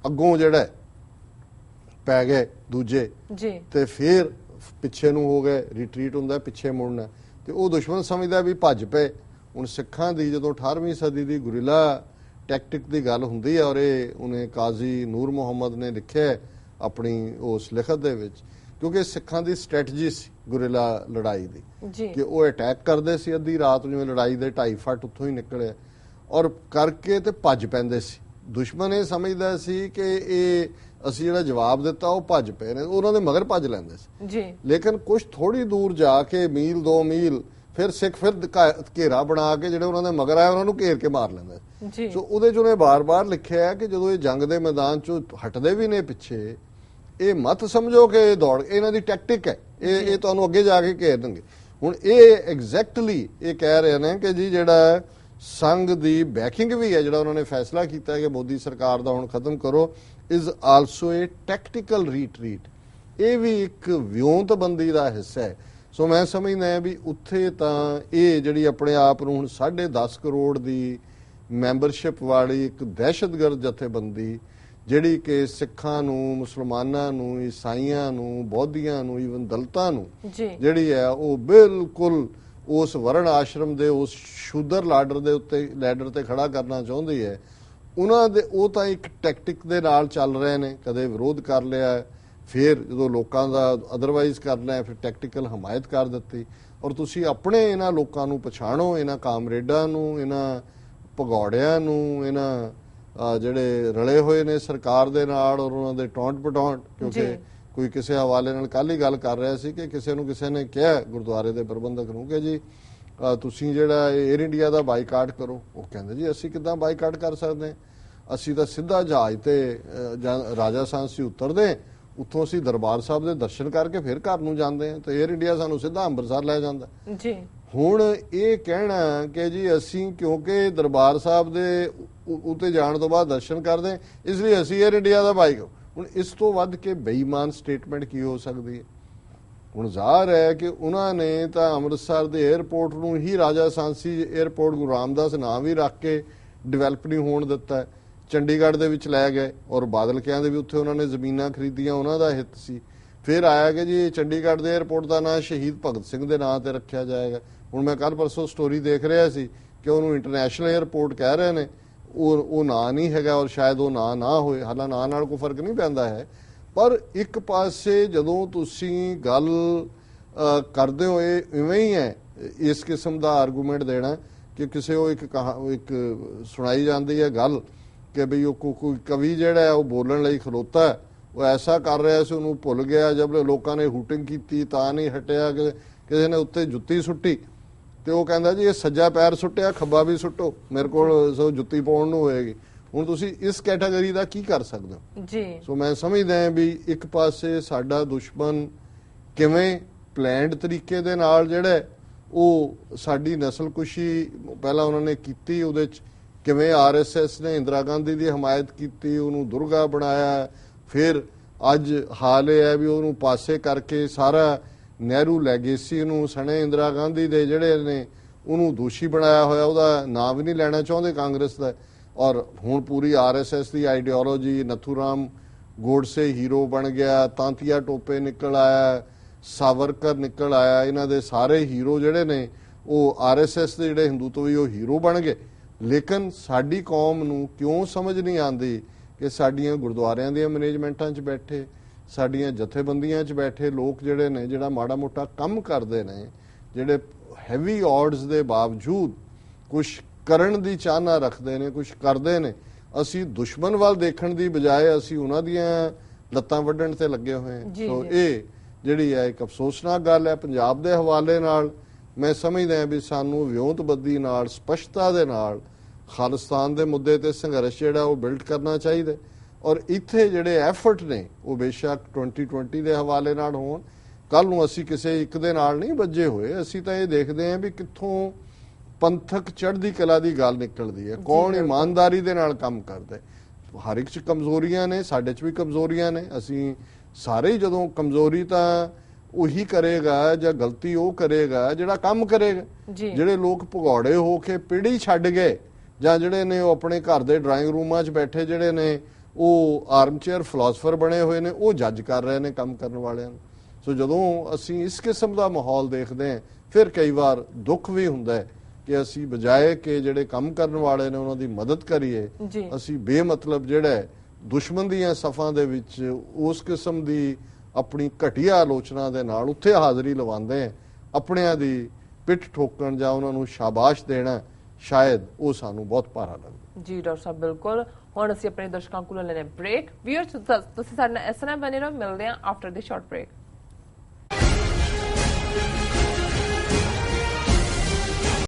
ਅੱਗੋਂ ਜਿਹੜਾ ਪੈ ਗਏ ਦੂਜੇ ਜੀ ਤੇ ਫਿਰ ਪਿੱਛੇ ਨੂੰ ਹੋ ਗਏ, ਰਿਟਰੀਟ ਹੁੰਦਾ, ਪਿੱਛੇ ਮੁੜਨਾ, ਤੇ ਉਹ ਦੁਸ਼ਮਣ ਸਮਝਦਾ ਵੀ ਭੱਜ ਪਏ। ਹੁਣ ਸਿੱਖਾਂ ਦੀ ਜਦੋਂ 18ਵੀਂ ਸਦੀ ਦੀ ਗੁਰਿਲਾ ਟੈਕਟਿਕ ਦੀ ਗੱਲ ਹੁੰਦੀ ਹੈ, ਔਰ ਇਹ ਉਹਨੇ ਕਾਜ਼ੀ ਨੂਰ ਮੁਹੰਮਦ ਨੇ ਲਿਖਿਆ ਆਪਣੀ ਉਸ ਲਿਖਤ ਦੇ ਵਿੱਚ, ਕਿਉਂਕਿ ਸਿੱਖਾਂ ਦੀ ਸਟ੍ਰੈਟਜੀ ਸੀ ਗੁਰਿਲਾ ਲੜਾਈ ਦੀ ਜੀ ਕਿ ਉਹ ਅਟੈਕ ਕਰਦੇ ਸੀ ਅੱਧੀ ਰਾਤ ਨੂੰ, ਜਿਵੇਂ ਲੜਾਈ ਦੇ 2.5 ਫੁੱਟ ਉੱਥੋਂ ਹੀ ਨਿਕਲਿਆ, ਔਰ ਕਰਕੇ ਤੇ ਭੱਜ ਪੈਂਦੇ ਸੀ। ਦੁਸ਼ਮਣ ਇਹ ਸਮਝਦਾ ਸੀ ਕਿ ਇਹ ਅਸੀਂ ਜਿਹੜਾ ਜਵਾਬ ਦਿੱਤਾ ਉਹ ਭੱਜ ਪਏ ਨੇ, ਉਹਨਾਂ ਦੇ ਮਗਰ ਭੱਜ ਲੈਂਦੇ ਸੀ ਜੀ। ਲੇਕਿਨ ਕੁਝ ਥੋੜੀ ਦੂਰ ਜਾ ਕੇ ਮੀਲ 2 ਮੀਲ ਫਿਰ ਸਿੱਖ ਫਿਰ ਘੇਰਾ ਬਣਾ ਕੇ ਜਿਹੜੇ ਉਹਨਾਂ ਦੇ ਮਗਰ ਆਏ ਉਹਨਾਂ ਨੂੰ ਘੇਰ ਕੇ ਮਾਰ ਲੈਂਦੇ ਜੀ। ਸੋ ਉਹਦੇ 'ਚ ਉਹਨੇ ਬਾਰ-ਬਾਰ ਲਿਖਿਆ ਕਿ ਜਦੋਂ ਇਹ ਜੰਗ ਦੇ ਮੈਦਾਨ 'ਚੋਂ ਹਟਦੇ ਵੀ ਨੇ ਪਿੱਛੇ, ਇਹ ਮਤ ਸਮਝੋ ਕਿ ਇਹ ਦੌੜ, ਇਹਨਾਂ ਦੀ ਟੈਕਟਿਕ ਹੈ, ਇਹ ਤੁਹਾਨੂੰ ਅੱਗੇ ਜਾ ਕੇ ਘੇਰ ਦੇਣਗੇ। ਹੁਣ ਇਹ ਐਗਜ਼ੈਕਟਲੀ ਇਹ ਕਹਿ ਰਹੇ ਨੇ ਕਿ ਜੀ ਜਿਹੜਾ ਸੰਘ ਦੀ ਬੈਕਿੰਗ ਵੀ ਹੈ, ਜਿਹੜਾ ਉਹਨਾਂ ਨੇ ਫੈਸਲਾ ਕੀਤਾ ਕਿ ਮੋਦੀ ਸਰਕਾਰ ਦਾ ਹੁਣ ਖਤਮ ਕਰੋ, is also A tactical retreat, ਇਹ ਵੀ ਇੱਕ ਵਿਉਂਤਬੰਦੀ ਦਾ ਹਿੱਸਾ ਹੈ। ਸੋ ਮੈਂ ਸਮਝਦਾ ਵੀ ਉੱਥੇ ਤਾਂ ਇਹ ਜਿਹੜੀ ਆਪਣੇ ਆਪ ਨੂੰ ਹੁਣ 10.5 ਕਰੋੜ ਦੀ ਮੈਂਬਰਸ਼ਿਪ ਵਾਲੀ ਇੱਕ ਦਹਿਸ਼ਤਗਰਦ ਜਥੇਬੰਦੀ, ਜਿਹੜੀ ਕਿ ਸਿੱਖਾਂ ਨੂੰ, ਮੁਸਲਮਾਨਾਂ ਨੂੰ, ਈਸਾਈਆਂ ਨੂੰ, ਬੌਧੀਆਂ ਨੂੰ, ਈਵਨ ਦਲਿਤਾਂ ਨੂੰ ਜਿਹੜੀ ਹੈ ਉਹ ਬਿਲਕੁਲ ਉਸ ਵਰਣ ਆਸ਼ਰਮ ਦੇ ਉਸ ਸ਼ੂਦਰ ਲੈਡਰ ਤੇ ਖੜਾ ਕਰਨਾ ਚਾਹੁੰਦੀ ਹੈ, ਉਹਨਾਂ ਦੇ ਉਹ ਤਾਂ ਇੱਕ ਟੈਕਟਿਕ ਦੇ ਨਾਲ ਚੱਲ ਰਹੇ ਨੇ। ਕਦੇ ਵਿਰੋਧ ਕਰ ਲਿਆ, ਫਿਰ ਜਦੋਂ ਲੋਕਾਂ ਦਾ ਅਦਰਵਾਈਜ਼ ਕਰ ਲਿਆ, ਫਿਰ ਟੈਕਟੀਕਲ ਹਮਾਇਤ ਕਰ ਦਿੱਤੀ। ਔਰ ਤੁਸੀਂ ਆਪਣੇ ਇਹਨਾਂ ਲੋਕਾਂ ਨੂੰ ਪਛਾਣੋ, ਇਹਨਾਂ ਕਾਮਰੇਡਾਂ ਨੂੰ, ਇਹਨਾਂ ਭਗੌੜਿਆਂ ਨੂੰ, ਇਹਨਾਂ ਜਿਹੜੇ ਰਲੇ ਹੋਏ ਨੇ ਸਰਕਾਰ ਦੇ ਨਾਲ ਔਰ ਉਹਨਾਂ ਦੇ ਟੌਂਟ ਪਟੌਂਟ, ਕਿਉਂਕਿ ਕੋਈ ਕਿਸੇ ਹਵਾਲੇ ਨਾਲ ਕੱਲ ਹੀ ਗੱਲ ਕਰ ਰਿਹਾ ਸੀ ਕਿ ਕਿਸੇ ਨੇ ਕਿਹਾ ਗੁਰਦੁਆਰੇ ਦੇ ਪ੍ਰਬੰਧਕ ਨੂੰ ਕਿ ਜੀ ਤੁਸੀਂ ਜਿਹੜਾ 에ਅਰ ਇੰਡੀਆ ਦਾ ਬਾਈਕਾਟ ਕਰੋ। ਉਹ ਕਹਿੰਦੇ ਜੀ ਅਸੀਂ ਕਿੱਦਾਂ ਬਾਈਕਾਟ ਕਰ ਸਕਦੇ ਹਾਂ, ਅਸੀਂ ਤਾਂ ਸਿੱਧਾ ਜਹਾਜ਼ ਤੇ ਰਾਜਾ ਸਾਂਸੀ ਉਤਰਦੇ, ਉੱਥੋਂ ਅਸੀਂ ਦਰਬਾਰ ਸਾਹਿਬ ਦੇ ਦਰਸ਼ਨ ਕਰਕੇ ਫਿਰ ਘਰ ਨੂੰ ਜਾਂਦੇ ਹਾਂ, ਤੇ 에ਅਰ ਇੰਡੀਆ ਸਾਨੂੰ ਸਿੱਧਾ ਅੰਮ੍ਰਿਤਸਰ ਲੈ ਜਾਂਦਾ ਜੀ। ਹੁਣ ਇਹ ਕਹਿਣਾ ਕਿ ਜੀ ਅਸੀਂ ਕਿਉਂਕਿ ਦਰਬਾਰ ਸਾਹਿਬ ਦੇ ਉੱਤੇ ਜਾਣ ਤੋਂ ਬਾਅਦ ਦਰਸ਼ਨ ਕਰਦੇ ਇਸ ਲਈ ਅਸੀਂ 에ਅਰ ਇੰਡੀਆ ਦਾ ਬਾਈਕਾਟ, ਹੁਣ ਇਸ ਤੋਂ ਵੱਧ ਕੇ ਬੇਈਮਾਨ ਸਟੇਟਮੈਂਟ ਕੀ ਹੋ ਸਕਦੀ ਹੈ। ਹੁਣ ਜ਼ਾਹਰ ਹੈ ਕਿ ਉਹਨਾਂ ਨੇ ਤਾਂ ਅੰਮ੍ਰਿਤਸਰ ਦੇ 에ਅਰਪੋਰਟ ਨੂੰ ਹੀ ਰਾਜਾ ਸਾਂਸੀ 에ਅਰਪੋਰਟ ਗੁਰੂ ਰਾਮਦਾਸ ਨਾਮ ਵੀ ਰੱਖ ਕੇ ਡਿਵੈਲਪ ਨਹੀਂ ਹੋਣ ਦਿੱਤਾ, ਚੰਡੀਗੜ੍ਹ ਦੇ ਵਿੱਚ ਲੈ ਗਏ, ਔਰ ਬਾਦਲ ਕਹਿੰਦੇ ਵੀ ਉੱਥੇ ਉਹਨਾਂ ਨੇ ਜ਼ਮੀਨਾਂ ਖਰੀਦੀਆਂ, ਉਹਨਾਂ ਦਾ ਹਿੱਤ ਸੀ। ਫਿਰ ਆਇਆ ਕਿ ਜੀ ਚੰਡੀਗੜ੍ਹ ਦੇ 에ਅਰਪੋਰਟ ਦਾ ਨਾਂ ਸ਼ਹੀਦ ਭਗਤ ਸਿੰਘ ਦੇ ਨਾਂ ਤੇ ਰੱਖਿਆ ਜਾਏਗਾ। ਹੁਣ ਮੈਂ ਕੱਲ ਪਰਸੋਂ ਸਟੋਰੀ ਦੇਖ ਰਿਹਾ ਸੀ ਕਿ ਉਹਨੂੰ ਇੰਟਰਨੈਸ਼ਨਲ 에ਅਰਪੋਰਟ ਕਹਿ ਰਹੇ ਨੇ, ਉਹ ਨਾਂ ਨਹੀਂ ਹੈਗਾ, ਔਰ ਸ਼ਾਇਦ ਉਹ ਨਾਂ ਨਾ ਹੋਏ, ਹਾਲਾਂ ਨਾਂ ਨਾਲ ਕੋਈ ਫਰਕ ਨਹੀਂ ਪੈਂਦਾ ਹੈ। ਪਰ ਇੱਕ ਪਾਸੇ ਜਦੋਂ ਤੁਸੀਂ ਗੱਲ ਕਰਦੇ ਹੋ, ਇਵੇਂ ਹੀ ਹੈ ਇਸ ਕਿਸਮ ਦਾ ਆਰਗੂਮੈਂਟ ਦੇਣਾ ਕਿ ਕਿਸੇ ਉਹ ਇੱਕ ਸੁਣਾਈ ਜਾਂਦੀ ਹੈ ਗੱਲ ਕਿ ਬਈ ਉਹ ਕੋਈ ਕਵੀ ਜਿਹੜਾ ਹੈ ਉਹ ਬੋਲਣ ਲਈ ਖਲੋਤਾ ਹੈ, ਉਹ ਐਸਾ ਕਰ ਰਿਹਾ ਸੀ ਉਹਨੂੰ ਭੁੱਲ ਗਿਆ, ਜਦ ਲੋਕਾਂ ਨੇ ਹੂਟਿੰਗ ਕੀਤੀ ਤਾਂ ਨਹੀਂ ਹਟਿਆ, ਕਿਸੇ ਨੇ ਉੱਤੇ ਜੁੱਤੀ ਸੁੱਟੀ ਤੇ ਉਹ ਕਹਿੰਦਾ ਜੀ ਇਹ ਸੱਜਾ ਪੈਰ ਸੁੱਟਿਆ, ਖੱਬਾ ਵੀ ਸੁੱਟੋ, ਮੇਰੇ ਕੋਲ ਸੋ ਜੁੱਤੀ ਪਾਉਣ ਨੂੰ ਹੋਏਗੀ। ਹੁਣ ਤੁਸੀਂ ਇਸ ਕੈਟਾਗਰੀ ਦਾ ਕੀ ਕਰ ਸਕਦੇ ਹੋ ਜੀ। ਸੋ ਮੈਂ ਸਮਝਦਾ ਹਾਂ ਵੀ ਇੱਕ ਪਾਸੇ ਸਾਡਾ ਦੁਸ਼ਮਣ ਕਿਵੇਂ ਪਲੈਨਡ ਤਰੀਕੇ ਦੇ ਨਾਲ ਜਿਹੜਾ ਉਹ ਸਾਡੀ ਨਸਲਕੁਸ਼ੀ ਪਹਿਲਾਂ ਉਹਨਾਂ ਨੇ ਕੀਤੀ, ਉਹਦੇ ਚ ਕਿਵੇਂ ਆਰਐਸਐਸ ਨੇ ਇੰਦਰਾ ਗਾਂਧੀ ਦੀ ਹਮਾਇਤ ਕੀਤੀ, ਉਹਨੂੰ ਦੁਰਗਾ ਬਣਾਇਆ, ਫਿਰ ਅੱਜ ਹਾਲ ਇਹ ਹੈ ਵੀ ਉਹਨੂੰ ਪਾਸੇ ਕਰਕੇ ਸਾਰਾ ਨਹਿਰੂ ਲੈਗੇਸੀ ਨੂੰ ਸਣੇ ਇੰਦਰਾ ਗਾਂਧੀ ਦੇ ਜਿਹੜੇ ਨੇ ਉਹਨੂੰ ਦੋਸ਼ੀ ਬਣਾਇਆ ਹੋਇਆ, ਉਹਦਾ ਨਾਮ ਵੀ ਨਹੀਂ ਲੈਣਾ ਚਾਹੁੰਦੇ ਕਾਂਗਰਸ ਦਾ। ਔਰ ਹੁਣ ਪੂਰੀ ਆਰਐਸਐਸ ਦੀ ਆਈਡੀਓਲੋਜੀ, ਨਥੂਰਾਮ ਗੋਡਸੇ ਹੀਰੋ ਬਣ ਗਿਆ, ਤਾਂਤੀਆ ਟੋਪੇ ਨਿਕਲ ਆਇਆ, ਸਾਵਰਕਰ ਨਿਕਲ ਆਇਆ, ਇਹਨਾਂ ਦੇ ਸਾਰੇ ਹੀਰੋ ਜਿਹੜੇ ਨੇ ਉਹ ਆਰਐਸਐਸ ਦੇ ਜਿਹੜੇ ਹਿੰਦੂਤਵੀ ਉਹ ਹੀਰੋ ਬਣ ਗਏ। ਲੇਕਿਨ ਸਾਡੀ ਕੌਮ ਨੂੰ ਕਿਉਂ ਸਮਝ ਨਹੀਂ ਆਉਂਦੀ ਕਿ ਸਾਡੀਆਂ ਗੁਰਦੁਆਰਿਆਂ ਦੀਆਂ ਮੈਨੇਜਮੈਂਟਾਂ 'ਚ ਬੈਠੇ, ਸਾਡੀਆਂ ਜਥੇਬੰਦੀਆਂ 'ਚ ਬੈਠੇ ਲੋਕ ਜਿਹੜੇ ਨੇ, ਜਿਹੜਾ ਮਾੜਾ ਮੋਟਾ ਕੰਮ ਕਰਦੇ ਨੇ, ਜਿਹੜੇ ਹੈਵੀ ਆਡਸ ਦੇ ਬਾਵਜੂਦ ਕੁਝ ਕਰਨ ਦੀ ਚਾਹਨਾ ਰੱਖਦੇ ਨੇ, ਕੁਝ ਕਰਦੇ ਨੇ, ਅਸੀਂ ਦੁਸ਼ਮਣ ਵੱਲ ਦੇਖਣ ਦੀ ਬਜਾਏ ਅਸੀਂ ਉਹਨਾਂ ਦੀਆਂ ਲੱਤਾਂ ਵੱਢਣ ਤੇ ਲੱਗੇ ਹੋਏ ਹਾਂ। ਸੋ ਇਹ ਜਿਹੜੀ ਹੈ ਇੱਕ ਅਫਸੋਸਨਾਕ ਗੱਲ ਹੈ। ਪੰਜਾਬ ਦੇ ਹਵਾਲੇ ਨਾਲ ਮੈਂ ਸਮਝਦਾ ਹਾਂ ਵੀ ਸਾਨੂੰ ਵਿਉਂਤਬੰਦੀ ਨਾਲ, ਸਪਸ਼ਟਤਾ ਦੇ ਨਾਲ ਖਾਲਿਸਤਾਨ ਦੇ ਮੁੱਦੇ ਤੇ ਸੰਘਰਸ਼ ਜਿਹੜਾ ਉਹ ਬਿਲਡ ਕਰਨਾ ਚਾਹੀਦਾ। ਔਰ ਇੱਥੇ ਜਿਹੜੇ ਐਫਰਟ ਨੇ ਉਹ ਬੇਸ਼ੱਕ 2020 ਦੇ ਹਵਾਲੇ ਨਾਲ ਹੋਣ, ਕੱਲ ਨੂੰ ਅਸੀਂ ਕਿਸੇ ਇੱਕ ਦੇ ਨਾਲ ਨਹੀਂ ਵੱਜੇ ਹੋਏ, ਅਸੀਂ ਤਾਂ ਇਹ ਦੇਖਦੇ ਹਾਂ ਵੀ ਕਿੱਥੋਂ ਪੰਥਕ ਚੜ੍ਹਦੀ ਕਲਾ ਦੀ ਗੱਲ ਨਿਕਲਦੀ ਹੈ, ਕੌਣ ਇਮਾਨਦਾਰੀ ਦੇ ਨਾਲ ਕੰਮ ਕਰਦਾ। ਹਰ ਇੱਕ 'ਚ ਕਮਜ਼ੋਰੀਆਂ ਨੇ, ਸਾਡੇ 'ਚ ਵੀ ਕਮਜ਼ੋਰੀਆਂ ਨੇ। ਅਸੀਂ ਸਾਰੇ ਹੀ ਜਦੋਂ ਕਮਜ਼ੋਰੀ ਤਾਂ ਉਹੀ ਕਰੇਗਾ ਜਾਂ ਗਲਤੀ ਉਹ ਕਰੇਗਾ ਜਿਹੜਾ ਕੰਮ ਕਰੇਗਾ। ਜਿਹੜੇ ਲੋਕ ਭਗੌੜੇ ਹੋ ਕੇ ਪੀੜੀ ਛੱਡ ਗਏ ਜਾਂ ਜਿਹੜੇ ਨੇ ਉਹ ਆਪਣੇ ਘਰ ਦੇ ਡਰਾਇੰਗ ਰੂਮਾਂ 'ਚ ਬੈਠੇ ਜਿਹੜੇ ਨੇ ਉਹ ਆਰਮਚੇਅਰ ਫਿਲਾਸਫਰ ਬਣੇ ਹੋਏ ਨੇ, ਉਹ ਜੱਜ ਕਰ ਰਹੇ ਨੇ ਕੰਮ ਕਰਨ ਵਾਲਿਆਂ ਨੂੰ। ਸੋ ਜਦੋਂ ਅਸੀਂ ਇਸ ਕਿਸਮ ਦਾ ਮਾਹੌਲ ਦੇਖਦੇ ਹਾਂ, ਫਿਰ ਕਈ ਵਾਰ ਦੁੱਖ ਵੀ ਹੁੰਦਾ ਹੈ ਕਿ ਅਸੀਂ ਬਜਾਏ ਕਿ ਜਿਹੜੇ ਕੰਮ ਕਰਨ ਵਾਲੇ ਨੇ ਉਹਨਾਂ ਦੀ ਮਦਦ ਕਰੀਏ, ਅਸੀਂ ਬੇਮਤਲਬ ਜਿਹੜਾ ਦੁਸ਼ਮਣ ਦੀਆਂ ਸਫਾਂ ਦੇ ਵਿੱਚ ਉਸ ਕਿਸਮ ਦੀ ਆਪਣੀ ਘਟੀਆ ਆਲੋਚਨਾ ਦੇ ਨਾਲ ਉੱਥੇ ਹਾਜ਼ਰੀ ਲਵਾਉਂਦੇ ਹਾਂ। ਆਪਣਿਆਂ ਦੀ ਪਿੱਠ ਠੋਕਣ ਜਾਂ ਉਹਨਾਂ ਨੂੰ ਸ਼ਾਬਾਸ਼ ਦੇਣਾ ਸ਼ਾਇਦ ਉਹ ਸਾਨੂੰ ਬਹੁਤ ਭਾਰਾ ਲੱਗਦਾ। ਜੀ ਡਾਕਟਰ ਸਾਹਿਬ, ਬਿਲਕੁਲ। ਹੁਣ ਅਸੀਂ ਆਪਣੇ ਦਰਸ਼ਕਾਂ ਕੋਲੋਂ ਲੈਣੇ ਬ੍ਰੇਕ। ਵੀਅਰਸ, ਤੁਸੀਂ ਸਾਡੇ ਨਾਲ ਇਸ ਤਰ੍ਹਾਂ ਬਣੇ ਰਹੋ, ਮਿਲਦੇ ਹਾਂ ਆਫਟਰ ਦੀ ਸ਼ਾਰਟ ਬ੍ਰੇਕ।